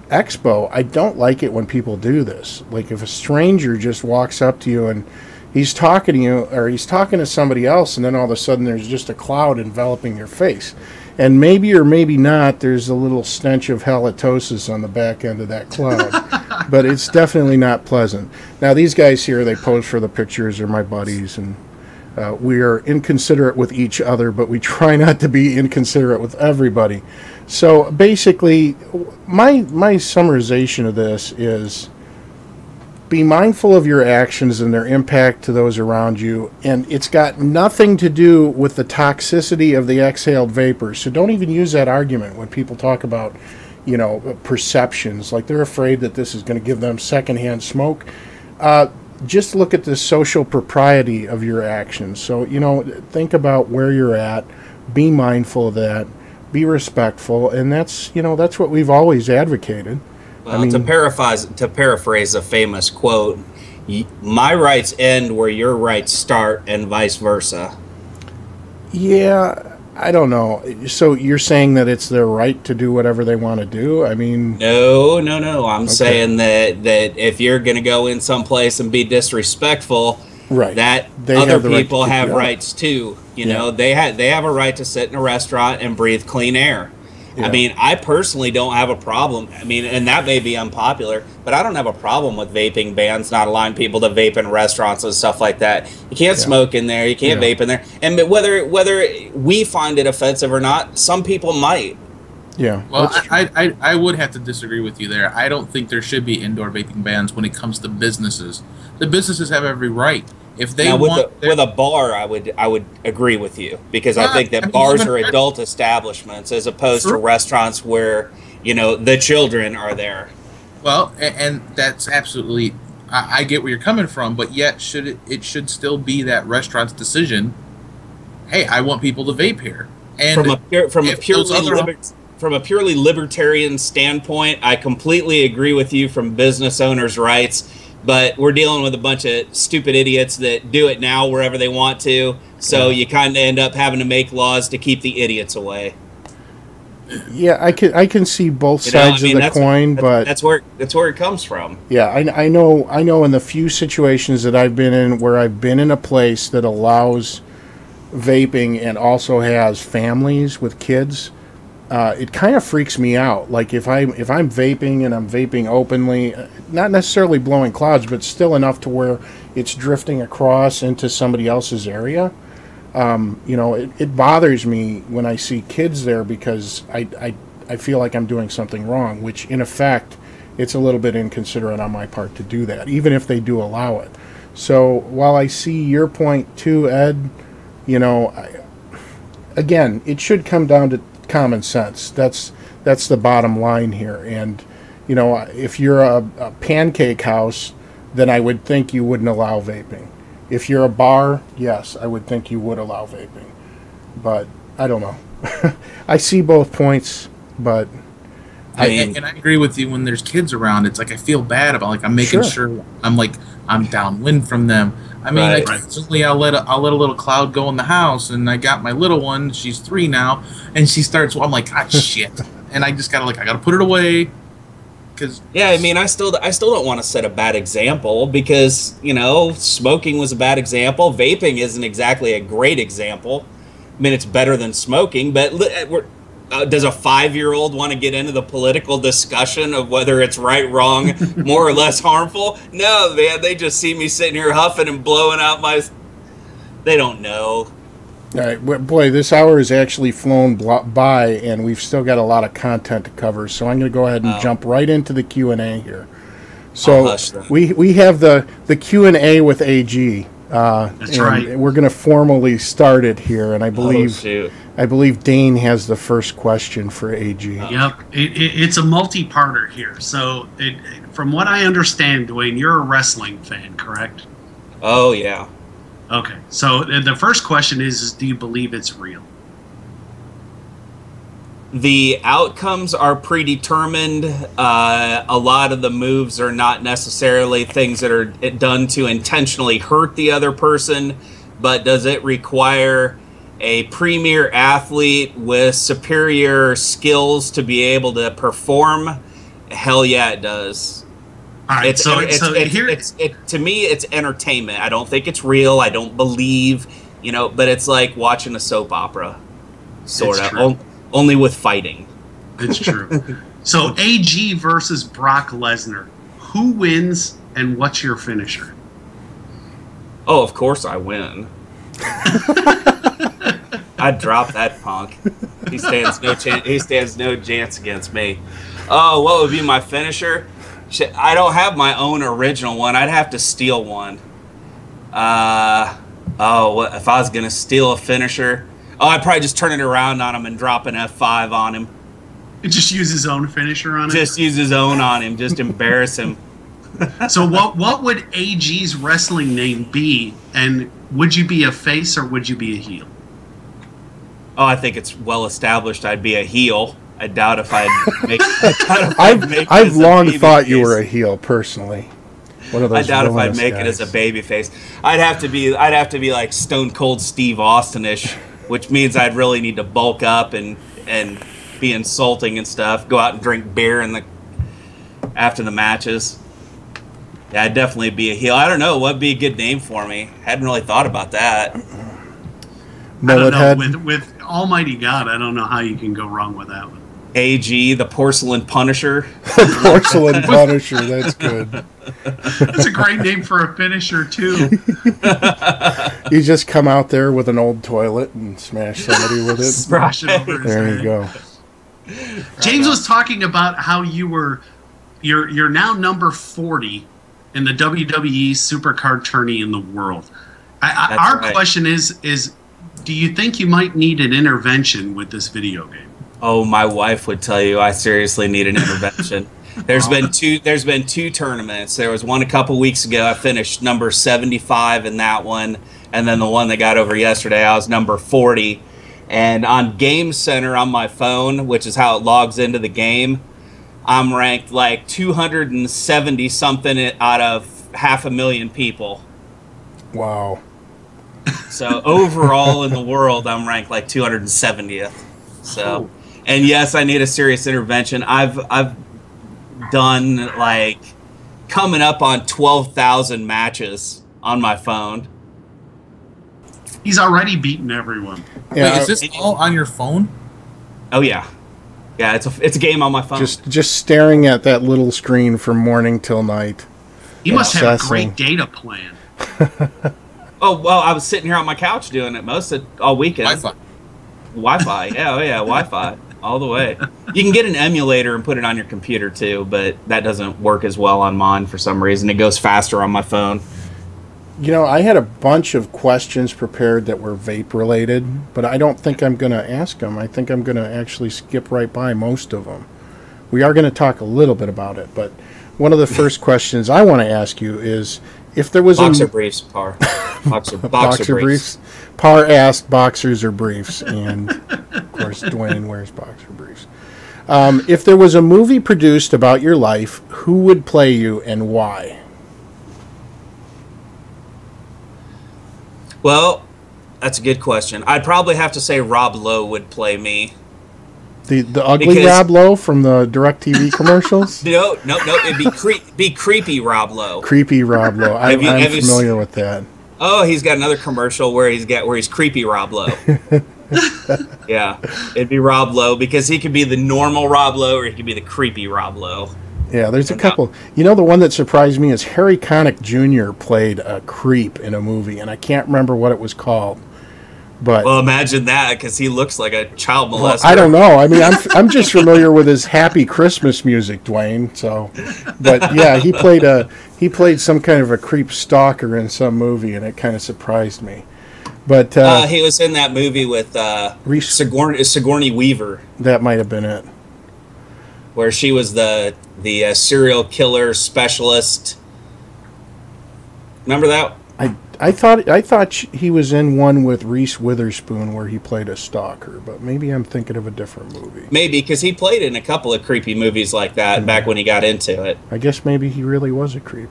Speaker 4: expo, I don't like it when people do this. Like if a stranger just walks up to you and he's talking to you, or he's talking to somebody else, and then all of a sudden there's just a cloud enveloping your face. And maybe or maybe not, there's a little stench of halitosis on the back end of that cloud. But it's definitely not pleasant. Now, these guys here, they pose for the pictures, are my buddies, and we are inconsiderate with each other, but we try not to be inconsiderate with everybody. So basically, my summarization of this is be mindful of your actions and their impact to those around you. And it's got nothing to do with the toxicity of the exhaled vapors. So don't even use that argument when people talk about, perceptions. Like they're afraid that this is going to give them secondhand smoke. Just look at the social propriety of your actions. So, think about where you're at. Be mindful of that. Be respectful. And that's what we've always advocated.
Speaker 2: Well, to paraphrase a famous quote, my rights end where your rights start and vice versa.
Speaker 4: Yeah, I don't know. So you're saying that it's their right to do whatever they want to do? I mean...
Speaker 2: No. I'm saying that if you're going to go in someplace and be disrespectful,
Speaker 4: right,
Speaker 2: that other people have rights too. They have a right to sit in a restaurant and breathe clean air. Yeah. I mean, I personally don't have a problem. I mean, and that may be unpopular, but I don't have a problem with vaping bans not allowing people to vape in restaurants and stuff like that. You can't smoke in there. You can't vape in there. And whether we find it offensive or not, some people might.
Speaker 4: Yeah.
Speaker 5: Well, I would have to disagree with you there. I don't think there should be indoor vaping bans when it comes to businesses. The businesses have every right. If they
Speaker 2: with a bar, I would agree with you, because I think that bars are adult establishments as opposed to restaurants where the children are there.
Speaker 5: Well, and that's absolutely, I get where you're coming from, but yet it should still be that restaurant's decision. Hey, I want people to vape here, and from a purely libertarian standpoint, I completely agree with you from business owners' rights. But we're dealing with a bunch of stupid idiots that do it now wherever they want to. So you kind of end up having to make laws to keep the idiots away.
Speaker 4: Yeah, I can see both sides of the coin, but
Speaker 2: that's where it comes from.
Speaker 4: Yeah, I know in the few situations that I've been in where I've been in a place that allows vaping and also has families with kids, it kind of freaks me out. Like if I'm vaping and I'm vaping openly, not necessarily blowing clouds, but still enough to where it's drifting across into somebody else's area. It bothers me when I see kids there, because I feel like I'm doing something wrong, which in effect, it's a little bit inconsiderate on my part to do that, even if they do allow it. So while I see your point too, Ed, again, it should come down to common sense. That's the bottom line here. And if you're a pancake house, then I would think you wouldn't allow vaping. If you're a bar, yes, I would think you would allow vaping. But I don't know. I see both points, but
Speaker 5: and I agree with you. When there's kids around, it's like I feel bad about, like, I'm making sure I'm downwind from them. I mean, I'll let a little cloud go in the house, and I got my little one. She's 3 now, and she starts. I'm like, ah, shit, and I just gotta put it away.
Speaker 2: I mean, I still don't want to set a bad example, because smoking was a bad example. Vaping isn't exactly a great example. I mean, it's better than smoking, but does a 5-year-old want to get into the political discussion of whether it's right, wrong, more or less harmful? No, man, they just see me sitting here huffing and blowing out they don't know.
Speaker 4: All right, boy, this hour has actually flown by, and we've still got a lot of content to cover, so I'm going to go ahead and jump right into the Q&A here. So we have the Q&A with AG.
Speaker 3: That's right.
Speaker 4: We're going to formally start it here, and I believe Dane has the first question for AG.
Speaker 3: Yep, it's a multi-parter here. So, from what I understand, Duane, you're a wrestling fan, correct?
Speaker 2: Oh yeah.
Speaker 3: Okay, so the first question is do you believe it's real?
Speaker 2: The outcomes are predetermined. A lot of the moves are not necessarily things that are done to intentionally hurt the other person, but does it require a premier athlete with superior skills to be able to perform? Hell yeah, it does.
Speaker 3: All right,
Speaker 2: to me, it's entertainment. I don't think it's real. I don't believe, but it's like watching a soap opera, sort of. Only with fighting.
Speaker 3: It's true. So AG versus Brock Lesnar. Who wins and what's your finisher?
Speaker 2: Oh, of course I win. I'd drop that punk. He stands no chance against me. Oh, what would be my finisher? Shit, I don't have my own original one. I'd have to steal one. If I was gonna steal a finisher, I'd probably just turn it around on him and drop an F5 on him.
Speaker 3: Just use his own finisher on it?
Speaker 2: Just use his own on him. Just embarrass him.
Speaker 3: So what would AG's wrestling name be? And would you be a face or would you be a heel?
Speaker 2: Oh, I think it's well established I'd be a heel. I doubt if I'd make.
Speaker 4: I've long thought you were a heel personally. One of those.
Speaker 2: I doubt if I'd make
Speaker 4: guys.
Speaker 2: it as a baby face. I'd have to be like Stone Cold Steve Austin-ish, which means I'd really need to bulk up and be insulting and stuff. Go out and drink beer after the matches. Yeah, I'd definitely be a heel. I don't know what'd be a good name for me. Hadn't really thought about that.
Speaker 3: I don't know. With Almighty God, I don't know how you can go wrong with that one.
Speaker 2: AG, the Porcelain Punisher.
Speaker 4: Porcelain Punisher, that's good.
Speaker 3: That's a great name for a finisher, too.
Speaker 4: You just come out there with an old toilet and smash somebody with it.
Speaker 3: Smash it over his
Speaker 4: There
Speaker 3: head.
Speaker 4: you go.
Speaker 3: James was talking about how you're now number 40 in the WWE Supercard tourney in the world. Our question is, do you think you might need an intervention with this video game?
Speaker 2: Oh, my wife would tell you I seriously need an intervention. There's been two tournaments. There was one a couple weeks ago. I finished number 75 in that one, and then the one that got over yesterday, I was number 40. And on Game Center on my phone, which is how it logs into the game, I'm ranked like 270 something out of 500,000 people.
Speaker 4: Wow.
Speaker 2: So overall in the world, I'm ranked like 270th. So, and yes, I need a serious intervention. I've done like coming up on 12,000 matches on my phone.
Speaker 3: He's already beaten everyone.
Speaker 4: Yeah,
Speaker 5: Wait, is this all on your phone?
Speaker 2: Oh yeah, yeah. It's a game on my phone.
Speaker 4: just staring at that little screen from morning till night.
Speaker 3: He must have a
Speaker 4: Obsessing.
Speaker 3: great data plan.
Speaker 2: Oh well, I was sitting here on my couch doing it all weekend. Wi-Fi, yeah, Wi-Fi all the way. You can get an emulator and put it on your computer too, but that doesn't work as well on mine for some reason. It goes faster on my phone.
Speaker 4: You know, I had a bunch of questions prepared that were vape related, but I don't think I'm going to ask them. I think I'm going to actually skip right by most of them. We are going to talk a little bit about it, but one of the first questions I want to ask you is if there was
Speaker 2: Boxer briefs, Par. Boxer briefs.
Speaker 4: Par asked boxers or briefs, and of course Duane wears boxer briefs. If there was a movie produced about your life, who would play you and why?
Speaker 2: Well, that's a good question. I'd probably have to say Rob Lowe would play me.
Speaker 4: The ugly Rob Lowe from the DirecTV commercials?
Speaker 2: No, it'd be creepy Rob Lowe.
Speaker 4: Creepy Rob Lowe. I'm familiar with that.
Speaker 2: Oh, he's got another commercial where he's creepy Rob Lowe. Yeah, it'd be Rob Lowe because he could be the normal Rob Lowe or he could be the creepy Rob Lowe.
Speaker 4: Yeah, there's a couple. You know, the one that surprised me is Harry Connick Jr. played a creep in a movie, and I can't remember what it was called. But
Speaker 2: well, imagine that because he looks like a child molester.
Speaker 4: Well, I don't know. I mean, I'm just familiar with his Happy Christmas music, Duane. So, but yeah, he played some kind of a creep stalker in some movie, and it kind of surprised me. But
Speaker 2: he was in that movie with Sigourney Weaver.
Speaker 4: That might have been it.
Speaker 2: Where she was the serial killer specialist. Remember that?
Speaker 4: I thought he was in one with Reese Witherspoon where he played a stalker, but maybe I'm thinking of a different movie.
Speaker 2: Maybe because he played in a couple of creepy movies like that back when he got into it.
Speaker 4: I guess maybe he really was a creep.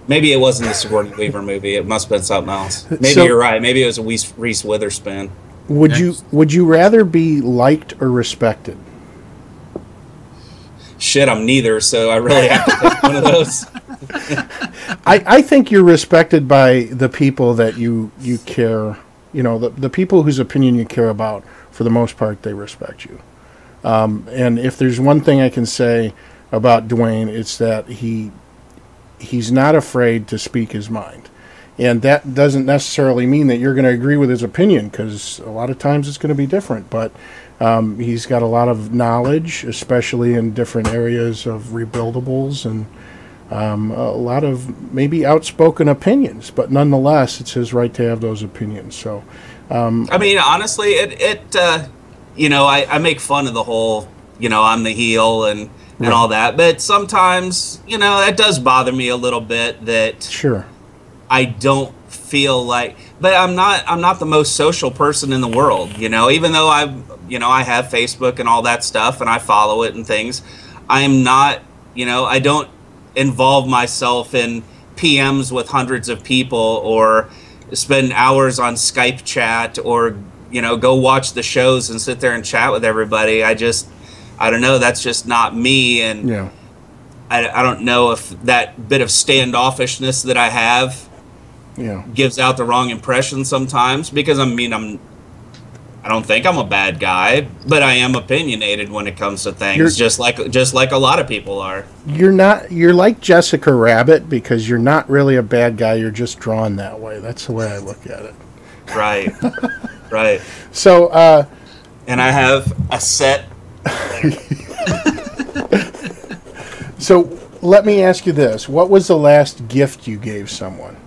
Speaker 2: Maybe it wasn't the Sigourney Weaver movie. It must have been something else. Maybe you're right. Maybe it was a Reese Witherspoon.
Speaker 4: Would you rather be liked or respected?
Speaker 2: Shit, I'm neither, so I really have to pick one of those.
Speaker 4: I think you're respected by the people that you care, you know, the people whose opinion you care about. For the most part, they respect you. And if there's one thing I can say about Duane, it's that he's not afraid to speak his mind. And that doesn't necessarily mean that you're going to agree with his opinion, because a lot of times it's going to be different. But he's got a lot of knowledge, especially in different areas of rebuildables, and a lot of maybe outspoken opinions, but nonetheless, it's his right to have those opinions. So,
Speaker 2: I mean, honestly, I make fun of the whole, I'm the heel and all that, but sometimes, that does bother me a little bit that
Speaker 4: sure,
Speaker 2: I don't feel like, but I'm not the most social person in the world, even though I have Facebook and all that stuff and I follow it and things. I'm not, I don't involve myself in PMs with hundreds of people or spend hours on Skype chat or, go watch the shows and sit there and chat with everybody. I don't know. That's just not me. And
Speaker 4: yeah.
Speaker 2: I don't know if that bit of standoffishness that I have gives out the wrong impression sometimes, because I don't think I'm a bad guy, but I am opinionated when it comes to things, just like a lot of people are.
Speaker 4: You're like Jessica Rabbit, because you're not really a bad guy, you're just drawn that way. That's the way I look at it.
Speaker 2: Right. Right.
Speaker 4: So
Speaker 2: and I have a set.
Speaker 4: So let me ask you this. What was the last gift you gave someone?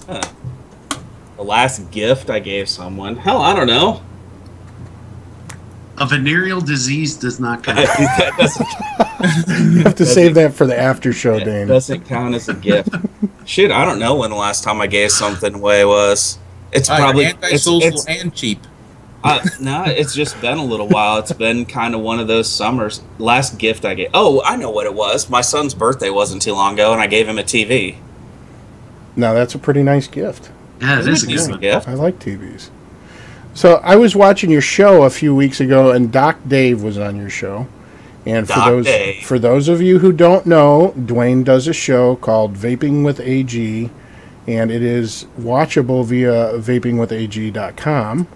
Speaker 2: The last gift I gave someone? Hell, I don't know.
Speaker 3: A venereal disease does not count.
Speaker 4: You have to save that for the after show, Dane.
Speaker 2: It doesn't count as a gift. Shit, I don't know when the last time I gave something away was. It's probably
Speaker 5: antisocial and cheap.
Speaker 2: No, it's just been a little while. It's been kind of one of those summers. Last gift I gave. Oh, I know what it was. My son's birthday wasn't too long ago, and I gave him a TV.
Speaker 4: Now that's a pretty nice gift.
Speaker 3: Yeah, it is a
Speaker 2: decent gift.
Speaker 4: I like TVs. So I was watching your show a few weeks ago, and Doc Dave was on your show. And for those of you who don't know, Duane does a show called Vaping with AG, and it is watchable via vapingwithag.com.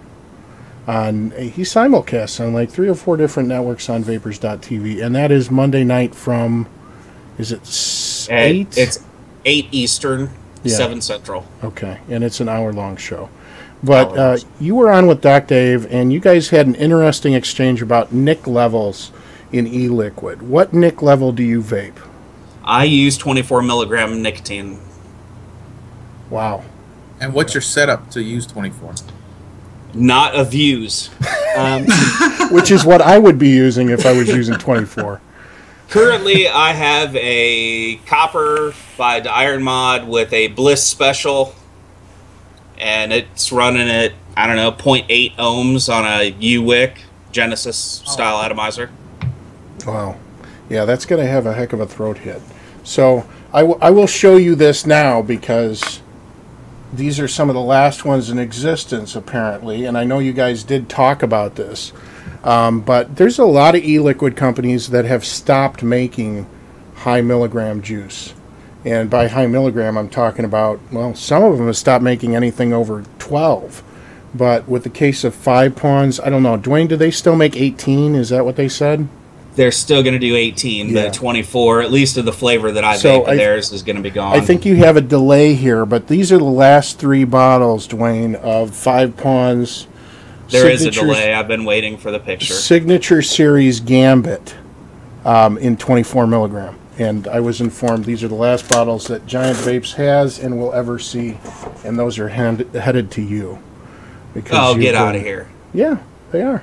Speaker 4: He simulcasts on like 3 or 4 different networks on vapers.tv, and that is Monday night from, is it 8?
Speaker 2: It's 8 Eastern, 7 Central.
Speaker 4: Okay, and it's an hour-long show. But you were on with Doc Dave, and you guys had an interesting exchange about nic levels in e-liquid. What nic level do you vape?
Speaker 2: I use 24 milligram nicotine.
Speaker 4: Wow.
Speaker 5: And what's your setup to use 24?
Speaker 2: Not a Vuse.
Speaker 4: Which is what I would be using if I was using 24.
Speaker 2: Currently, I have a copper by the Iron Mod with a Bliss Special, and it's running at, 0.8 ohms on a UWIC Genesis style atomizer.
Speaker 4: Wow. Yeah, that's going to have a heck of a throat hit. So I will show you this now, because these are some of the last ones in existence, apparently, and I know you guys did talk about this. But there's a lot of e-liquid companies that have stopped making high milligram juice. And by high milligram, I'm talking about, well, some of them have stopped making anything over 12. But with the case of 5 Pawns, I don't know. Duane, do they still make 18? Is that what they said?
Speaker 2: They're still going to do 18, but 24, at least of the flavor that I vape, theirs is going to be gone.
Speaker 4: I think you have a delay here, but these are the last 3 bottles, Duane, of 5 Pawns.
Speaker 2: There is a delay. I've been waiting for the picture.
Speaker 4: Signature Series Gambit in 24 milligram. And I was informed these are the last bottles that Giant Vapes has and will ever see. And those are headed to you.
Speaker 2: Because get out of here.
Speaker 4: Yeah, they are.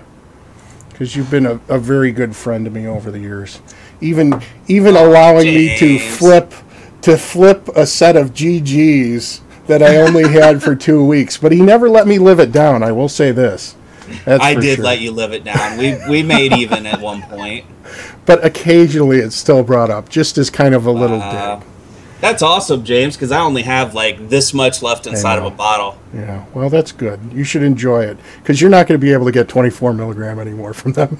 Speaker 4: Because you've been a very good friend to me over the years. Even allowing me to flip a set of GGs that I only had for 2 weeks. But he never let me live it down, I will say this.
Speaker 2: I did let you live it down. We made even at one point.
Speaker 4: But occasionally it's still brought up, just as kind of a little dig.
Speaker 2: That's awesome, James, because I only have like this much left inside of a bottle.
Speaker 4: Yeah, well, that's good. You should enjoy it, because you're not going to be able to get 24 milligram anymore from them.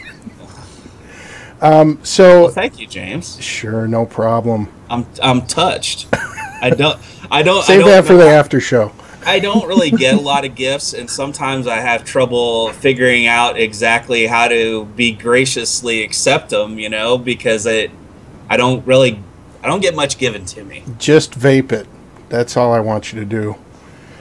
Speaker 2: Well, thank you, James.
Speaker 4: Sure, no problem.
Speaker 2: I'm touched. I don't
Speaker 4: Save that for the after show.
Speaker 2: I don't really get a lot of gifts, and sometimes I have trouble figuring out exactly how to be graciously accept them, because I don't get much given to me.
Speaker 4: Just vape it. That's all I want you to do.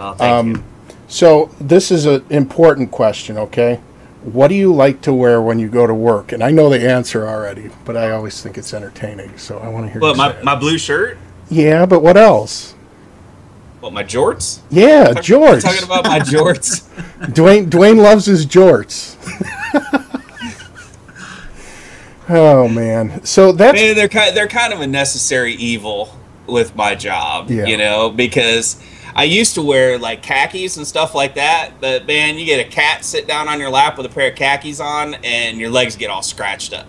Speaker 2: Oh, thank you.
Speaker 4: So this is an important question, okay? what do you like to wear when you go to work? And I know the answer already, but I always think it's entertaining, so I want to hear you say it.
Speaker 2: My blue shirt?
Speaker 4: Yeah, but what else?
Speaker 2: What, my jorts?
Speaker 4: Yeah, jorts.
Speaker 2: Talking about my jorts.
Speaker 4: Duane loves his jorts. Oh man, so that's
Speaker 2: they're kind of a necessary evil with my job, you know, because I used to wear like khakis and stuff like that, but man, you get a cat sit down on your lap with a pair of khakis on, and your legs get all scratched up.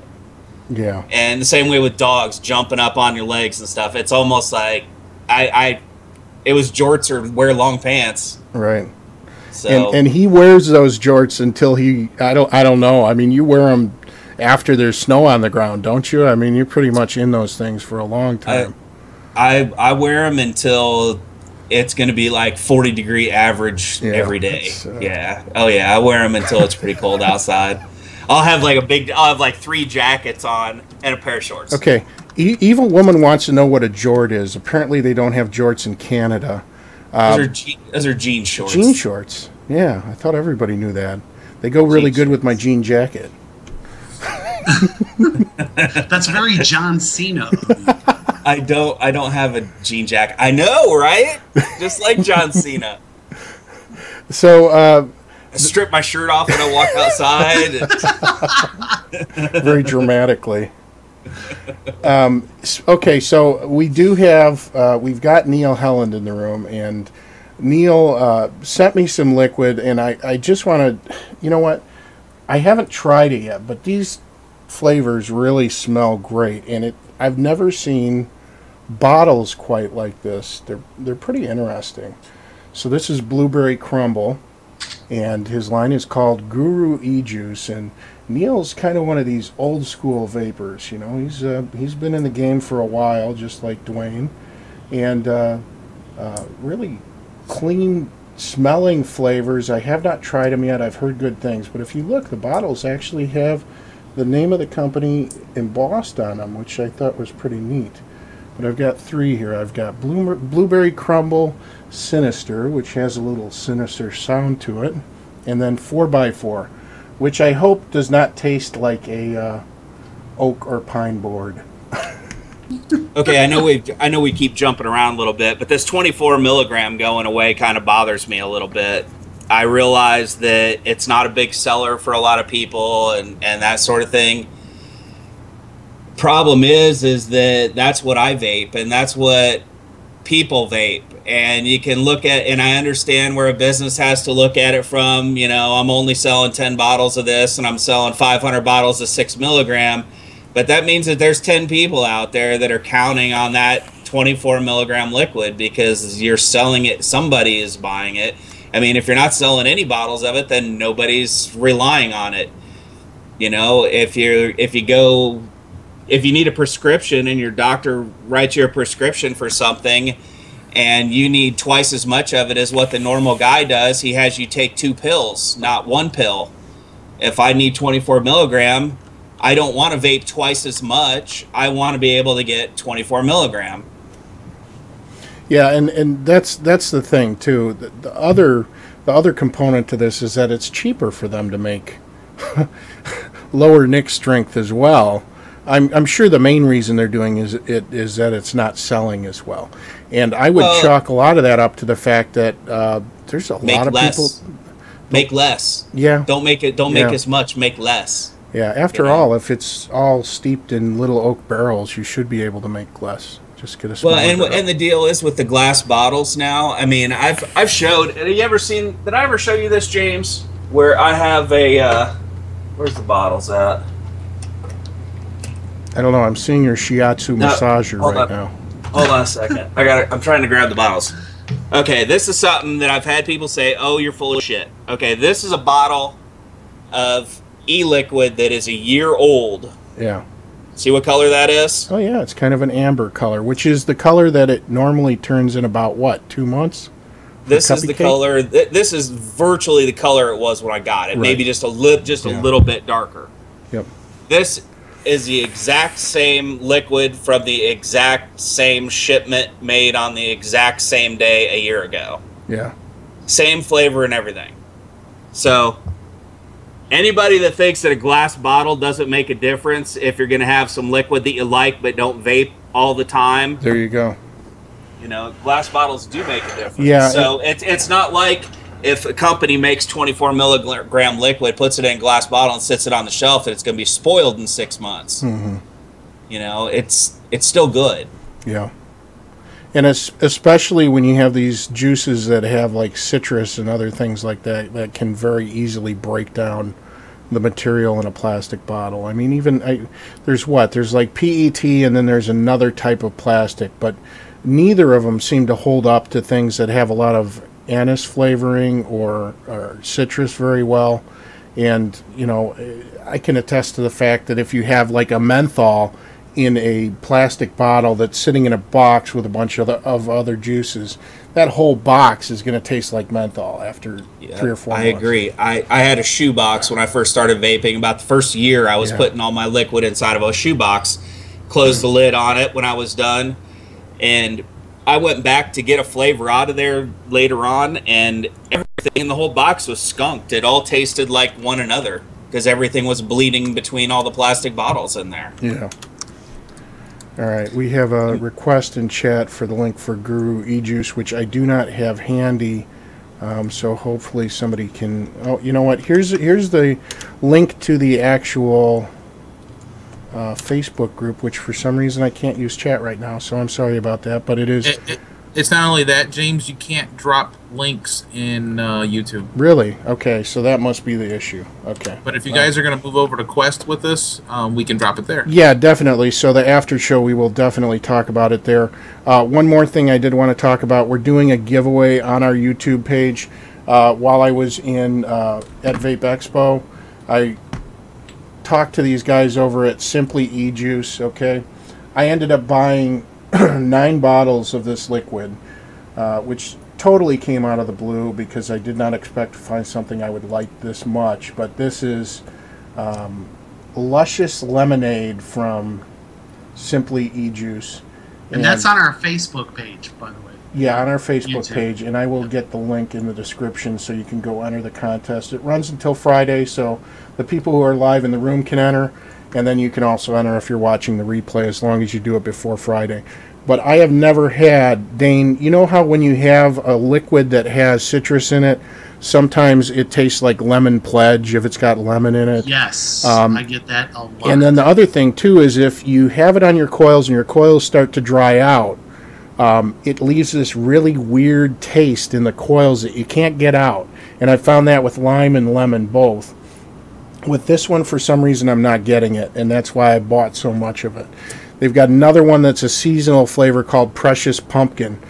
Speaker 4: Yeah,
Speaker 2: and the same way with dogs jumping up on your legs and stuff. It's almost like it was jorts or wear long pants,
Speaker 4: right?
Speaker 2: So
Speaker 4: and he wears those jorts until I don't know. I mean, you wear them after there's snow on the ground, don't you? I mean, you're pretty much in those things for a long time.
Speaker 2: I wear them until it's going to be like 40-degree average every day. Yeah. Oh yeah, I wear them until it's pretty cold outside. I'll have like 3 jackets on and a pair of shorts.
Speaker 4: Okay. Evil Woman wants to know what a jort is. Apparently they don't have jorts in Canada.
Speaker 2: Those are jean shorts.
Speaker 4: Jean shorts. Yeah, I thought everybody knew that. They go really good with my jean jacket.
Speaker 3: That's very John Cena.
Speaker 2: I don't have a jean jacket. I know, right? Just like John Cena.
Speaker 4: So
Speaker 2: I strip my shirt off when I walk outside.
Speaker 4: Very dramatically. Okay, so we do have we've got Neil Helland in the room, and Neil sent me some liquid, and I just want to, you know what? I haven't tried it yet, but these flavors really smell great, and I've never seen bottles quite like this. They're pretty interesting. So this is Blueberry Crumble, and his line is called Guru E-Juice, and Neil's kind of one of these old school vapors. You know, he's been in the game for a while, just like Duane, and really clean smelling flavors. I have not tried them yet. I've heard good things, but if you look, the bottles actually have the name of the company embossed on them, which I thought was pretty neat. But I've got 3 here. I've got Blueberry Crumble Sinister, which has a little sinister sound to it, and then 4x4, which I hope does not taste like a oak or pine board.
Speaker 2: Okay, I know we keep jumping around a little bit, but this 24 milligram going away kind of bothers me a little bit. I realize that it's not a big seller for a lot of people and that sort of thing. Problem is that that's what I vape, and that's what people vape. And you can look at, and I understand where a business has to look at it from, you know, I'm only selling 10 bottles of this and I'm selling 500 bottles of 6 milligram. But that means that there's 10 people out there that are counting on that 24 milligram liquid because you're selling it. Somebody is buying it. I mean, if you're not selling any bottles of it, then nobody's relying on it. You know, if you need a prescription and your doctor writes you a prescription for something and you need twice as much of it as what the normal guy does, he has you take 2 pills, not 1 pill. If I need 24 milligram, I don't want to vape twice as much. I want to be able to get 24 milligram.
Speaker 4: Yeah, and that's the thing too. The other component to this is that it's cheaper for them to make lower nic strength as well. I'm sure the main reason they're doing is that it's not selling as well, and I would chalk a lot of that up to the fact that there's a lot of people
Speaker 2: make less.
Speaker 4: Yeah,
Speaker 2: don't make as much. Make less.
Speaker 4: Yeah, after all, if it's all steeped in little oak barrels, you should be able to make less. Just get a smaller barrel.
Speaker 2: And the deal is with the glass bottles now. I mean, I've showed. Have you ever seen? Did I ever show you this, James? Where I have a. Where's the bottles at?
Speaker 4: I don't know. I'm seeing your shiatsu massager right now.
Speaker 2: Hold on a second. I'm trying to grab the bottles. Okay, this is something that I've had people say, "Oh, you're full of shit." Okay, this is a bottle of e-liquid that is a year old.
Speaker 4: Yeah.
Speaker 2: See what color that is?
Speaker 4: Oh yeah, it's kind of an amber color, which is the color that it normally turns in about what, 2 months?
Speaker 2: This is the color. This is virtually the color it was when I got it. Right. Maybe just a little bit darker.
Speaker 4: Yep.
Speaker 2: This is the exact same liquid from the exact same shipment made on the exact same day a year ago.
Speaker 4: Yeah.
Speaker 2: Same flavor and everything. So Anybody that thinks that a glass bottle doesn't make a difference if you're going to have some liquid that you like but don't vape all the time.
Speaker 4: There you go.
Speaker 2: You know, glass bottles do make a difference.
Speaker 4: Yeah.
Speaker 2: So it's not like if a company makes 24 milligram liquid, puts it in a glass bottle and sits it on the shelf, that it's going to be spoiled in 6 months.
Speaker 4: Mm-hmm.
Speaker 2: You know, it's still good.
Speaker 4: Yeah. And especially when you have these juices that have like citrus and other things like that, that can very easily break down the material in a plastic bottle. I mean, there's like PET and then there's another type of plastic, but neither of them seem to hold up to things that have a lot of anise flavoring or citrus very well. And, you know, I can attest to the fact that if you have like a menthol in a plastic bottle that's sitting in a box with a bunch of other juices, that whole box is going to taste like menthol after 3 or 4 months.
Speaker 2: I agree. I had a shoebox when I first started vaping. About the first year, I was putting all my liquid inside of a shoebox, closed the lid on it when I was done, and I went back to get a flavor out of there later on, and everything in the whole box was skunked. It all tasted like one another because everything was bleeding between all the plastic bottles in there.
Speaker 4: Yeah. All right, we have a request in chat for the link for Guru E-Juice, which I do not have handy, so hopefully somebody can... Oh, you know what? Here's the link to the actual Facebook group, which for some reason I can't use chat right now, so I'm sorry about that, but it is...
Speaker 5: It's not only that, James, you can't drop links in YouTube.
Speaker 4: Really? Okay, so that must be the issue. Okay.
Speaker 5: But if you guys are going to move over to Quest with us, we can drop it there.
Speaker 4: Yeah, definitely. So the after show, we will definitely talk about it there. One more thing I did want to talk about. We're doing a giveaway on our YouTube page. While I was at Vape Expo, I talked to these guys over at Simply E-Juice, okay? I ended up buying 9 bottles of this liquid, which totally came out of the blue because I did not expect to find something I would like this much. But this is Luscious Lemonade from Simply E-Juice.
Speaker 3: And that's on our Facebook page, by the way.
Speaker 4: Yeah, on our Facebook page, and I will get the link in the description so you can go enter the contest. It runs until Friday, so the people who are live in the room can enter. And then you can also enter if you're watching the replay, as long as you do it before Friday. But I have never had, Dane, you know how when you have a liquid that has citrus in it, sometimes it tastes like lemon pledge if it's got lemon in it?
Speaker 3: Yes, I get that a lot.
Speaker 4: And then the other thing, too, is if you have it on your coils and your coils start to dry out, it leaves this really weird taste in the coils that you can't get out. And I found that with lime and lemon both. With this one, for some reason, I'm not getting it, and that's why I bought so much of it. They've got another one that's a seasonal flavor called Precious Pumpkin,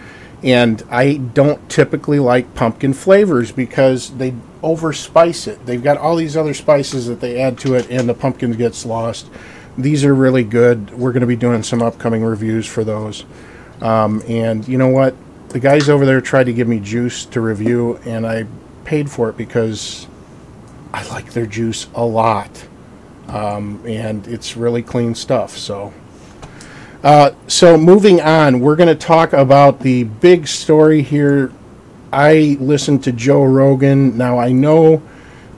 Speaker 4: and I don't typically like pumpkin flavors because they overspice it. They've got all these other spices that they add to it, and the pumpkin gets lost. These are really good. We're going to be doing some upcoming reviews for those. And you know what? The guys over there tried to give me juice to review, and I paid for it because I like their juice a lot, and it's really clean stuff. So moving on, we're going to talk about the big story here. I listened to Joe Rogan. Now, I know,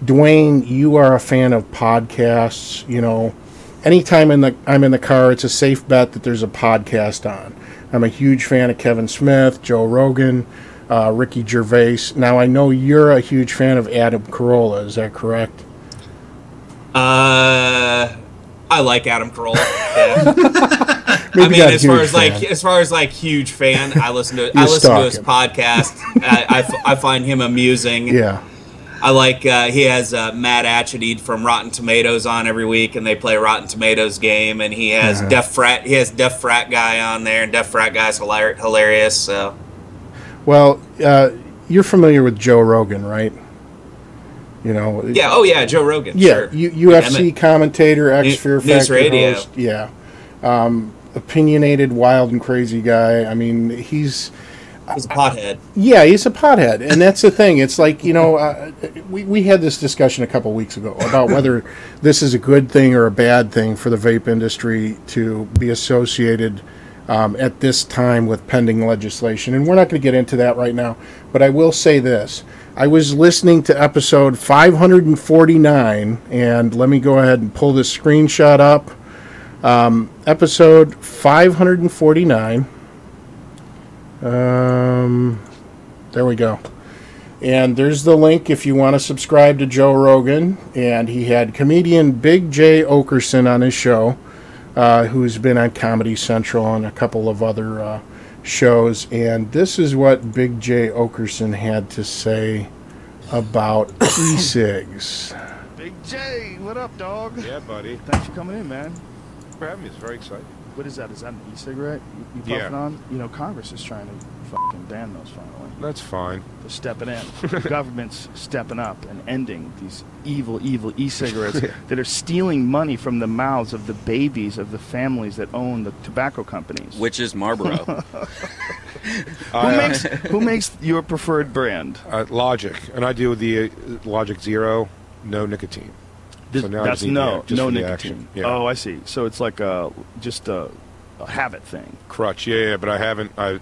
Speaker 4: Duane, you are a fan of podcasts. You know, anytime I'm in the car, it's a safe bet that there's a podcast on. I'm a huge fan of Kevin Smith, Joe Rogan, Ricky Gervais. Now, I know you're a huge fan of Adam Carolla. Is that correct?
Speaker 2: I like Adam Carolla. Yeah. I mean, as far as huge fan, I listen to his podcast. I find him amusing.
Speaker 4: Yeah.
Speaker 2: I like he has Matt Atchity from Rotten Tomatoes on every week, and they play Rotten Tomatoes game. And he has Deaf Frat Guy on there, and Deaf Frat Guy's hilarious. So.
Speaker 4: Well, you're familiar with Joe Rogan, right? You know.
Speaker 2: Yeah. Oh, yeah. Joe Rogan.
Speaker 4: Yeah.
Speaker 2: Sure.
Speaker 4: UFC commentator, ex-Fear Factor host. Yeah. Opinionated, wild, and crazy guy. I mean, he's
Speaker 2: a pothead.
Speaker 4: Yeah, he's a pothead, and that's the thing. It's like, you know, we had this discussion a couple weeks ago about whether this is a good thing or a bad thing for the vape industry to be associated at this time with pending legislation. And we're not going to get into that right now, but I will say this. I was listening to episode 549, and let me go ahead and pull this screenshot up. Episode 549. There we go. And there's the link if you want to subscribe to Joe Rogan. And he had comedian Big J Okerson on his show, who's been on Comedy Central and a couple of other shows. And this is what Big J Okerson had to say about ecigs.
Speaker 6: Big J, what up, dog?
Speaker 1: Yeah, buddy.
Speaker 6: Thanks for coming in, man.
Speaker 1: For having me. It's very exciting.
Speaker 6: What is that? Is that an e-cigarette you puffing on? You know, Congress is trying to fucking ban those finally.
Speaker 1: That's fine.
Speaker 6: They're stepping in. The government's stepping up and ending these evil e-cigarettes that are stealing money from the mouths of the babies of the families that own the tobacco companies.
Speaker 7: Which is Marlboro.
Speaker 6: Who makes your preferred brand?
Speaker 1: Logic. And I do the Logic Zero, no nicotine. So now
Speaker 6: That's no nicotine.
Speaker 1: Yeah.
Speaker 6: Oh, I see. So it's like just a habit thing.
Speaker 1: Crutch, yeah, but I haven't. I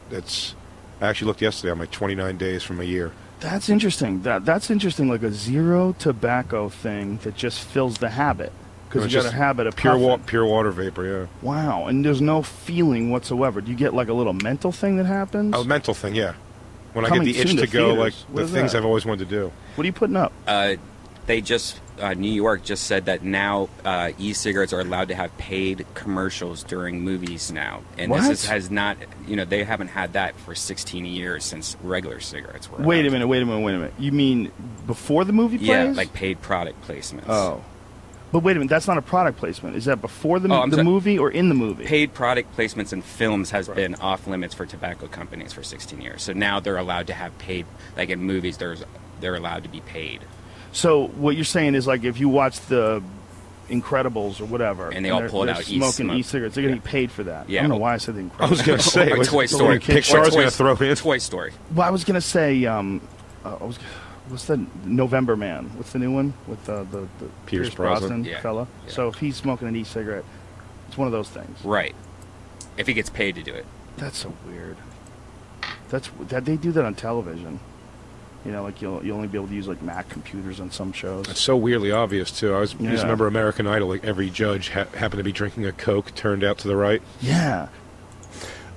Speaker 1: actually looked yesterday. I'm like 29 days from a year.
Speaker 6: That's interesting. That's interesting. Like a zero tobacco thing that just fills the habit because you got a habit of
Speaker 1: pure
Speaker 6: puffing.
Speaker 1: water vapor. Yeah.
Speaker 6: Wow, and there's no feeling whatsoever. Do you get like a little mental thing that happens?
Speaker 1: A mental thing, yeah. When
Speaker 6: Coming
Speaker 1: I get the itch
Speaker 6: soon
Speaker 1: to
Speaker 6: to
Speaker 1: go,
Speaker 6: theaters.
Speaker 1: like
Speaker 6: What
Speaker 1: the
Speaker 6: is
Speaker 1: things
Speaker 6: that?
Speaker 1: I've always wanted to do.
Speaker 6: What are you putting up?
Speaker 7: They just, New York just said that now e-cigarettes are allowed to have paid commercials during movies now. And
Speaker 6: What?
Speaker 7: this has not, they haven't had that for 16 years since regular cigarettes were
Speaker 6: Wait a
Speaker 7: allowed.
Speaker 6: minute. You mean before the movie plays?
Speaker 7: Yeah, like paid product placements.
Speaker 6: Oh. But wait a minute, that's not a product placement. Is that before the
Speaker 7: sorry.
Speaker 6: movie or in the movie?
Speaker 7: Paid product placements in films has been off limits for tobacco companies for 16 years. So now they're allowed to have paid, like in movies, they're allowed to be paid.
Speaker 6: So what you're saying is like if you watch the Incredibles or whatever,
Speaker 7: And they all pulled
Speaker 6: they're
Speaker 7: out
Speaker 6: smoking
Speaker 7: e-smoke.
Speaker 6: e-cigarettes, they're getting paid for that.
Speaker 7: Yeah.
Speaker 6: I don't know why I said the Incredibles.
Speaker 1: I was going to say,
Speaker 7: Or Toy Story.
Speaker 1: Pixar's going to throw in.
Speaker 7: Toy Story.
Speaker 6: Well, I was gonna say, what's the November Man? What's the new one with the
Speaker 1: Pierce Brosnan.
Speaker 7: Yeah.
Speaker 6: fella?
Speaker 7: Yeah.
Speaker 6: So if he's smoking an e-cigarette, it's one of those things.
Speaker 7: Right. If he gets paid to do it.
Speaker 6: That's so weird. That they do that on television. Like you'll only be able to use like Mac computers on some shows.
Speaker 1: It's so weirdly obvious too. I used to
Speaker 6: Yeah.
Speaker 1: remember American Idol. Like every judge happened to be drinking a Coke, turned out to the right.
Speaker 6: Yeah.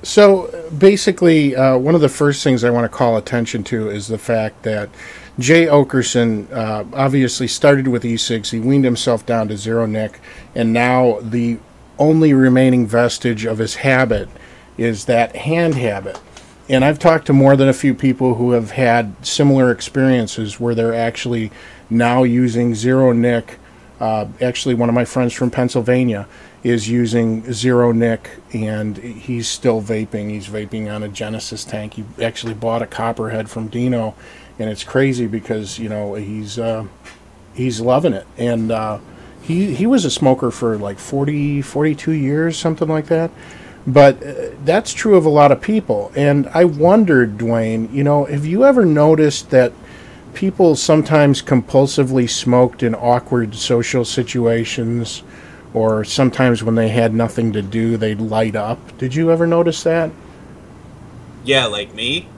Speaker 4: So basically, one of the first things I want to call attention to is the fact that Jay Okerson obviously started with e-cigs. He weaned himself down to zero nic, and now the only remaining vestige of his habit is that hand habit. And I've talked to more than a few people who have had similar experiences where they're actually now using zero nic. Actually, one of my friends from Pennsylvania is using zero nic, and he's still vaping. He's vaping on a Genesis tank. He actually bought a Copperhead from Dino, and it's crazy because he's loving it. And he was a smoker for like 42 years, something like that. But that's true of a lot of people. And I wondered, Duane, have you ever noticed that people sometimes compulsively smoked in awkward social situations, or sometimes when they had nothing to do, they'd light up? Did you ever notice that?
Speaker 2: Yeah, like me.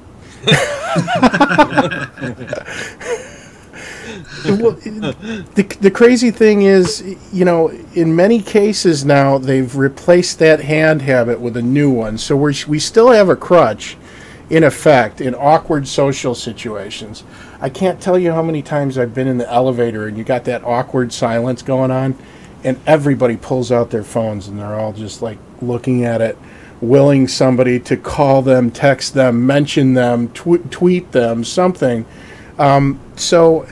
Speaker 4: Well, the crazy thing is, in many cases now, they've replaced that hand habit with a new one. So we still have a crutch, in effect, in awkward social situations. I can't tell you how many times I've been in the elevator and you got that awkward silence going on, and everybody pulls out their phones and they're all just like looking at it, willing somebody to call them, text them, mention them, tweet them, something. So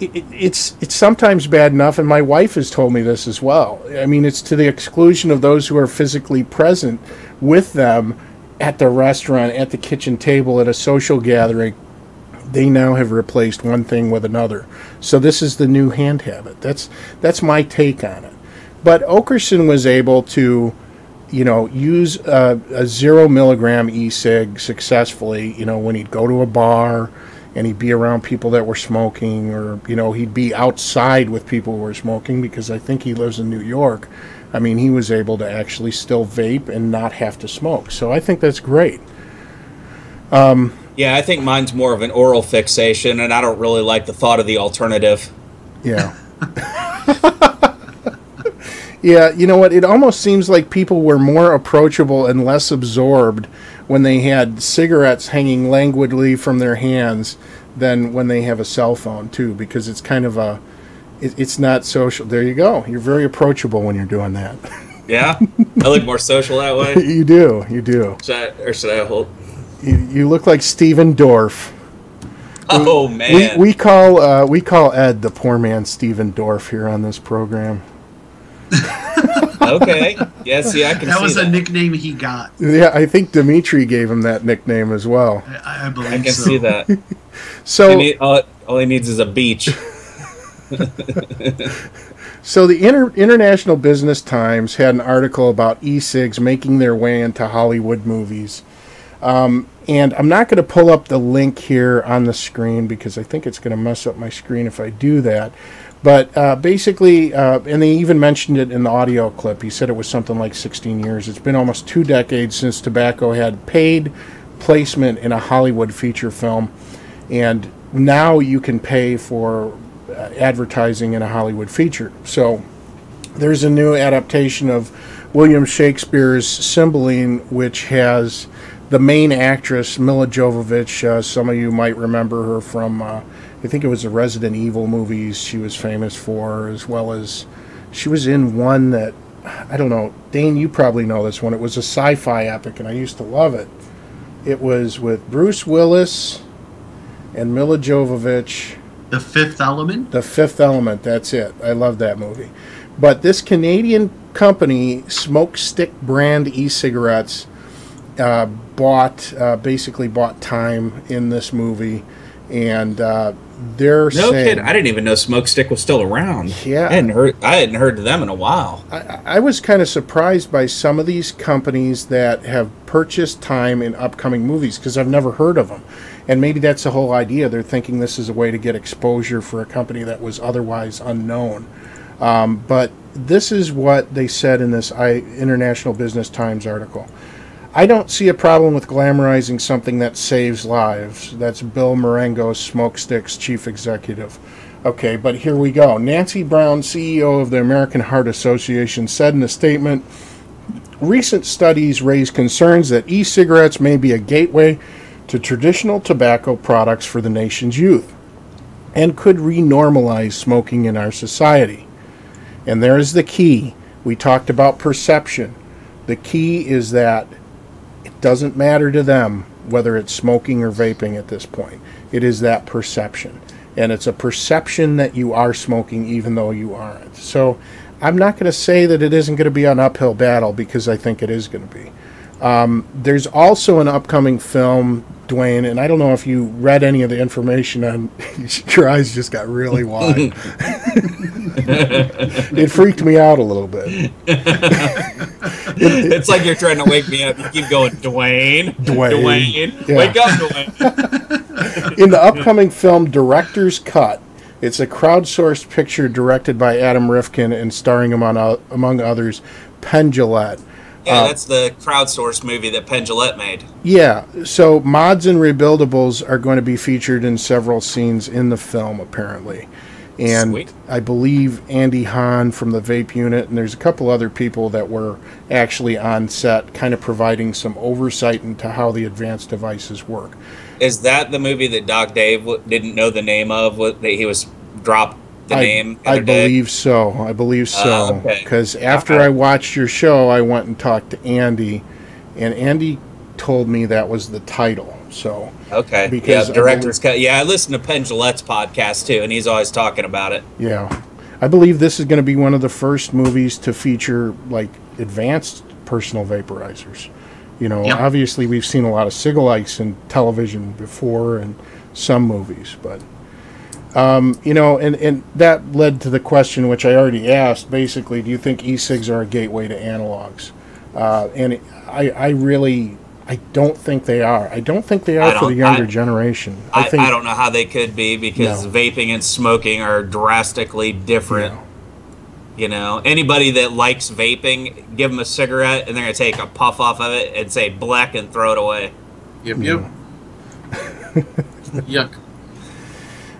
Speaker 4: it's sometimes bad enough, and my wife has told me this as well. I mean, it's to the exclusion of those who are physically present with them at the restaurant, at the kitchen table, at a social gathering. They now have replaced one thing with another. So this is the new hand habit. That's my take on it. But Okerson was able to, use a 0 milligram e-cig successfully, when he'd go to a bar and he'd be around people that were smoking, or, he'd be outside with people who were smoking, because I think he lives in New York. I mean, he was able to actually still vape and not have to smoke. So I think that's great.
Speaker 2: Yeah, Yeah, I think mine's more of an oral fixation, and I don't really like the thought of the alternative.
Speaker 4: Yeah. Yeah, you know what? It almost seems like people were more approachable and less absorbed when they had cigarettes hanging languidly from their hands than when they have a cell phone, too, because it's kind of it's not social. There you go. You're very approachable when you're doing that.
Speaker 2: Yeah? I look more social that way?
Speaker 4: You do. You do.
Speaker 2: Should I hold?
Speaker 4: You look like Steven Dorff.
Speaker 2: Oh, man.
Speaker 4: We call Ed the poor man Steven Dorff here on this program.
Speaker 2: Okay. Yeah, see, I can see that.
Speaker 3: That was a nickname he got.
Speaker 4: Yeah, I think Dimitri gave him that nickname as well.
Speaker 3: I believe so.
Speaker 2: I can see that.
Speaker 4: So
Speaker 2: all he needs is a beach.
Speaker 4: So the International Business Times had an article about ecigs making their way into Hollywood movies. And I'm not going to pull up the link here on the screen because I think it's going to mess up my screen if I do that. But basically, and they even mentioned it in the audio clip, he said it was something like 16 years. It's been almost 2 decades since tobacco had paid placement in a Hollywood feature film. And now you can pay for advertising in a Hollywood feature. So there's a new adaptation of William Shakespeare's Cymbeline, which has the main actress, Mila Jovovich. Some of you might remember her from, I think it was the Resident Evil movies she was famous for, as well as she was in one that, I don't know, Dane, you probably know this one. It was a sci-fi epic, and I used to love it. It was with Bruce Willis and Mila Jovovich.
Speaker 3: The Fifth Element?
Speaker 4: The Fifth Element, that's it. I love that movie. But this Canadian company, Smoke Stick brand e-cigarettes, basically bought time in this movie, and they're saying... No
Speaker 2: kidding. I didn't even know Smoke Stick was still around.
Speaker 4: Yeah.
Speaker 2: I hadn't heard of them in a while.
Speaker 4: I was kind of surprised by some of these companies that have purchased time in upcoming movies, because I've never heard of them. And maybe that's the whole idea. They're thinking this is a way to get exposure for a company that was otherwise unknown. But this is what they said in this International Business Times article. I don't see a problem with glamorizing something that saves lives. That's Bill Marengo, Smoke Stick's chief executive. Okay, but here we go. Nancy Brown, CEO of the American Heart Association, said in a statement, recent studies raise concerns that e-cigarettes may be a gateway to traditional tobacco products for the nation's youth and could renormalize smoking in our society. And there is the key. We talked about perception. The key is that it doesn't matter to them whether it's smoking or vaping at this point. It is that perception. And it's a perception that you are smoking even though you aren't. So I'm not going to say that it isn't going to be an uphill battle, because I think it is going to be. There's also an upcoming film, Duane, and I don't know if you read any of the information on... Your eyes just got really wide. It freaked me out a little bit.
Speaker 2: It's like you're trying to wake me up. You keep going, Duane. Yeah. Wake up, Duane.
Speaker 4: In the upcoming film Director's Cut, it's a crowdsourced picture directed by Adam Rifkin and starring, among others, Penn Jillette.
Speaker 2: Yeah, that's the crowdsourced movie that Penn Jillette made.
Speaker 4: Yeah, so mods and rebuildables are going to be featured in several scenes in the film, apparently. And sweet. I believe Andy Hahn from the Vape unit, and there's a couple other people that were actually on set, kind of providing some oversight into how the advanced devices work.
Speaker 2: Is that the movie that Doc Dave didn't know the name of? That he was dropped the name?
Speaker 4: I believe so. I believe so. Because after I watched your show, I went and talked to Andy, and Andy told me that was the title. So
Speaker 2: okay, because Director's Cut. Yeah, I listen to Penn Jillette's podcast too, and he's always talking about it.
Speaker 4: Yeah, I believe this is going to be one of the first movies to feature like advanced personal vaporizers. You know, obviously we've seen a lot of cig-a-likes in television before and some movies, but you know, and that led to the question which I already asked. Basically, do you think e-cigs are a gateway to analogs? And I don't think they are. I don't think they are for the younger generation.
Speaker 2: I don't know how they could be, because vaping and smoking are drastically different. Yeah. You know, anybody that likes vaping, give them a cigarette and they're going to take a puff off of it and say black and throw it away.
Speaker 5: Yep. Yuck.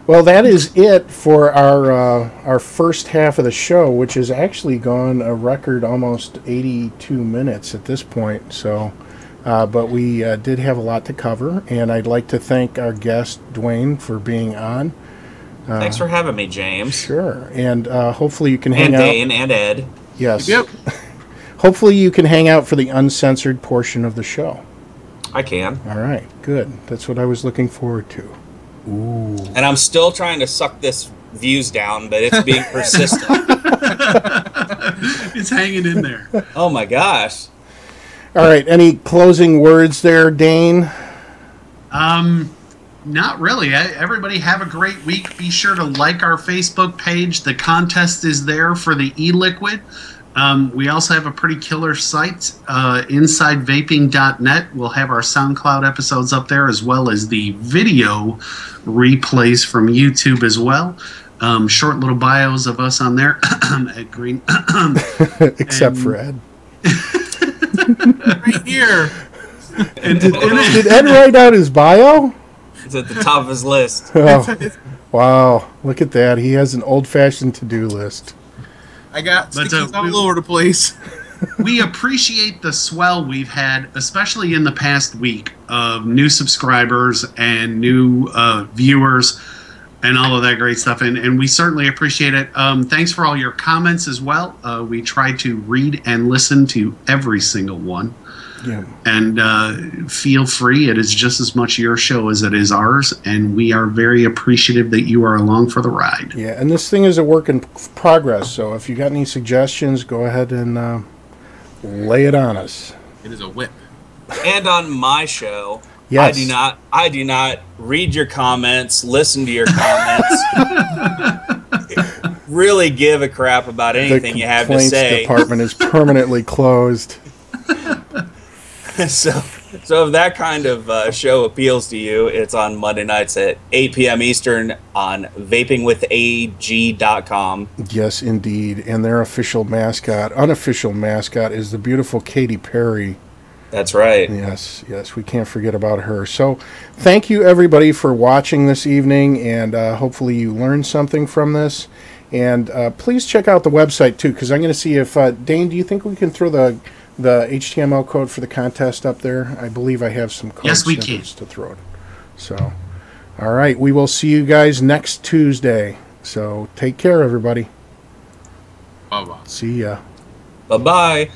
Speaker 4: Well, that is it for our first half of the show, which has actually gone a record almost 82 minutes at this point. So, but we did have a lot to cover, and I'd like to thank our guest Duane for being on.
Speaker 2: Thanks for having me, James.
Speaker 4: Sure, and hopefully you can hang out.
Speaker 2: And Dane and Ed.
Speaker 4: Yes.
Speaker 5: Yep.
Speaker 4: Hopefully you can hang out for the uncensored portion of the show.
Speaker 2: I can.
Speaker 4: All right, good. That's what I was looking forward to. Ooh.
Speaker 2: And I'm still trying to suck this Vuse down, but it's being persistent.
Speaker 3: It's hanging in there.
Speaker 2: Oh my gosh.
Speaker 4: All right, any closing words there, Dane?
Speaker 3: Not really. Everybody have a great week. Be sure to like our Facebook page. The contest is there for the e-liquid. We also have a pretty killer site, InsideVaping.net. We'll have our SoundCloud episodes up there, as well as the video replays from YouTube as well. Short little bios of us on there. Ed Greene.
Speaker 4: Except for Ed.
Speaker 5: Right here.
Speaker 4: Did Ed write out his bio?
Speaker 2: It's at the top of his list.
Speaker 4: Oh, wow, look at that. He has an old-fashioned to-do list.
Speaker 5: I got stickies all over the place.
Speaker 3: We appreciate the swell we've had, especially in the past week, of new subscribers and new viewers and all of that great stuff. And we certainly appreciate it. Thanks for all your comments as well. We try to read and listen to every single one.
Speaker 4: Yeah.
Speaker 3: And feel free. It is just as much your show as it is ours, and we are very appreciative that you are along for the ride.
Speaker 4: Yeah, and this thing is a work in progress, so if you got any suggestions, go ahead and lay it on us.
Speaker 5: It is a whip.
Speaker 2: And on my show,
Speaker 4: yes.
Speaker 2: I do not read your comments, listen to your comments, really give a crap about anything you have to say.
Speaker 4: The complaints department is permanently closed.
Speaker 2: So if that kind of show appeals to you, it's on Monday nights at 8 p.m. Eastern on vapingwithag.com.
Speaker 4: Yes, indeed. And their unofficial mascot is the beautiful Katy Perry.
Speaker 2: That's right.
Speaker 4: Yes, we can't forget about her. So thank you, everybody, for watching this evening, and hopefully you learned something from this. And please check out the website, too, because I'm going to see if, Dane, do you think we can throw the HTML code for the contest up there? I believe I have some code snippets to throw it. So, all right, we will see you guys next Tuesday. So take care, everybody.
Speaker 5: Bye-bye.
Speaker 4: See ya.
Speaker 2: Bye-bye.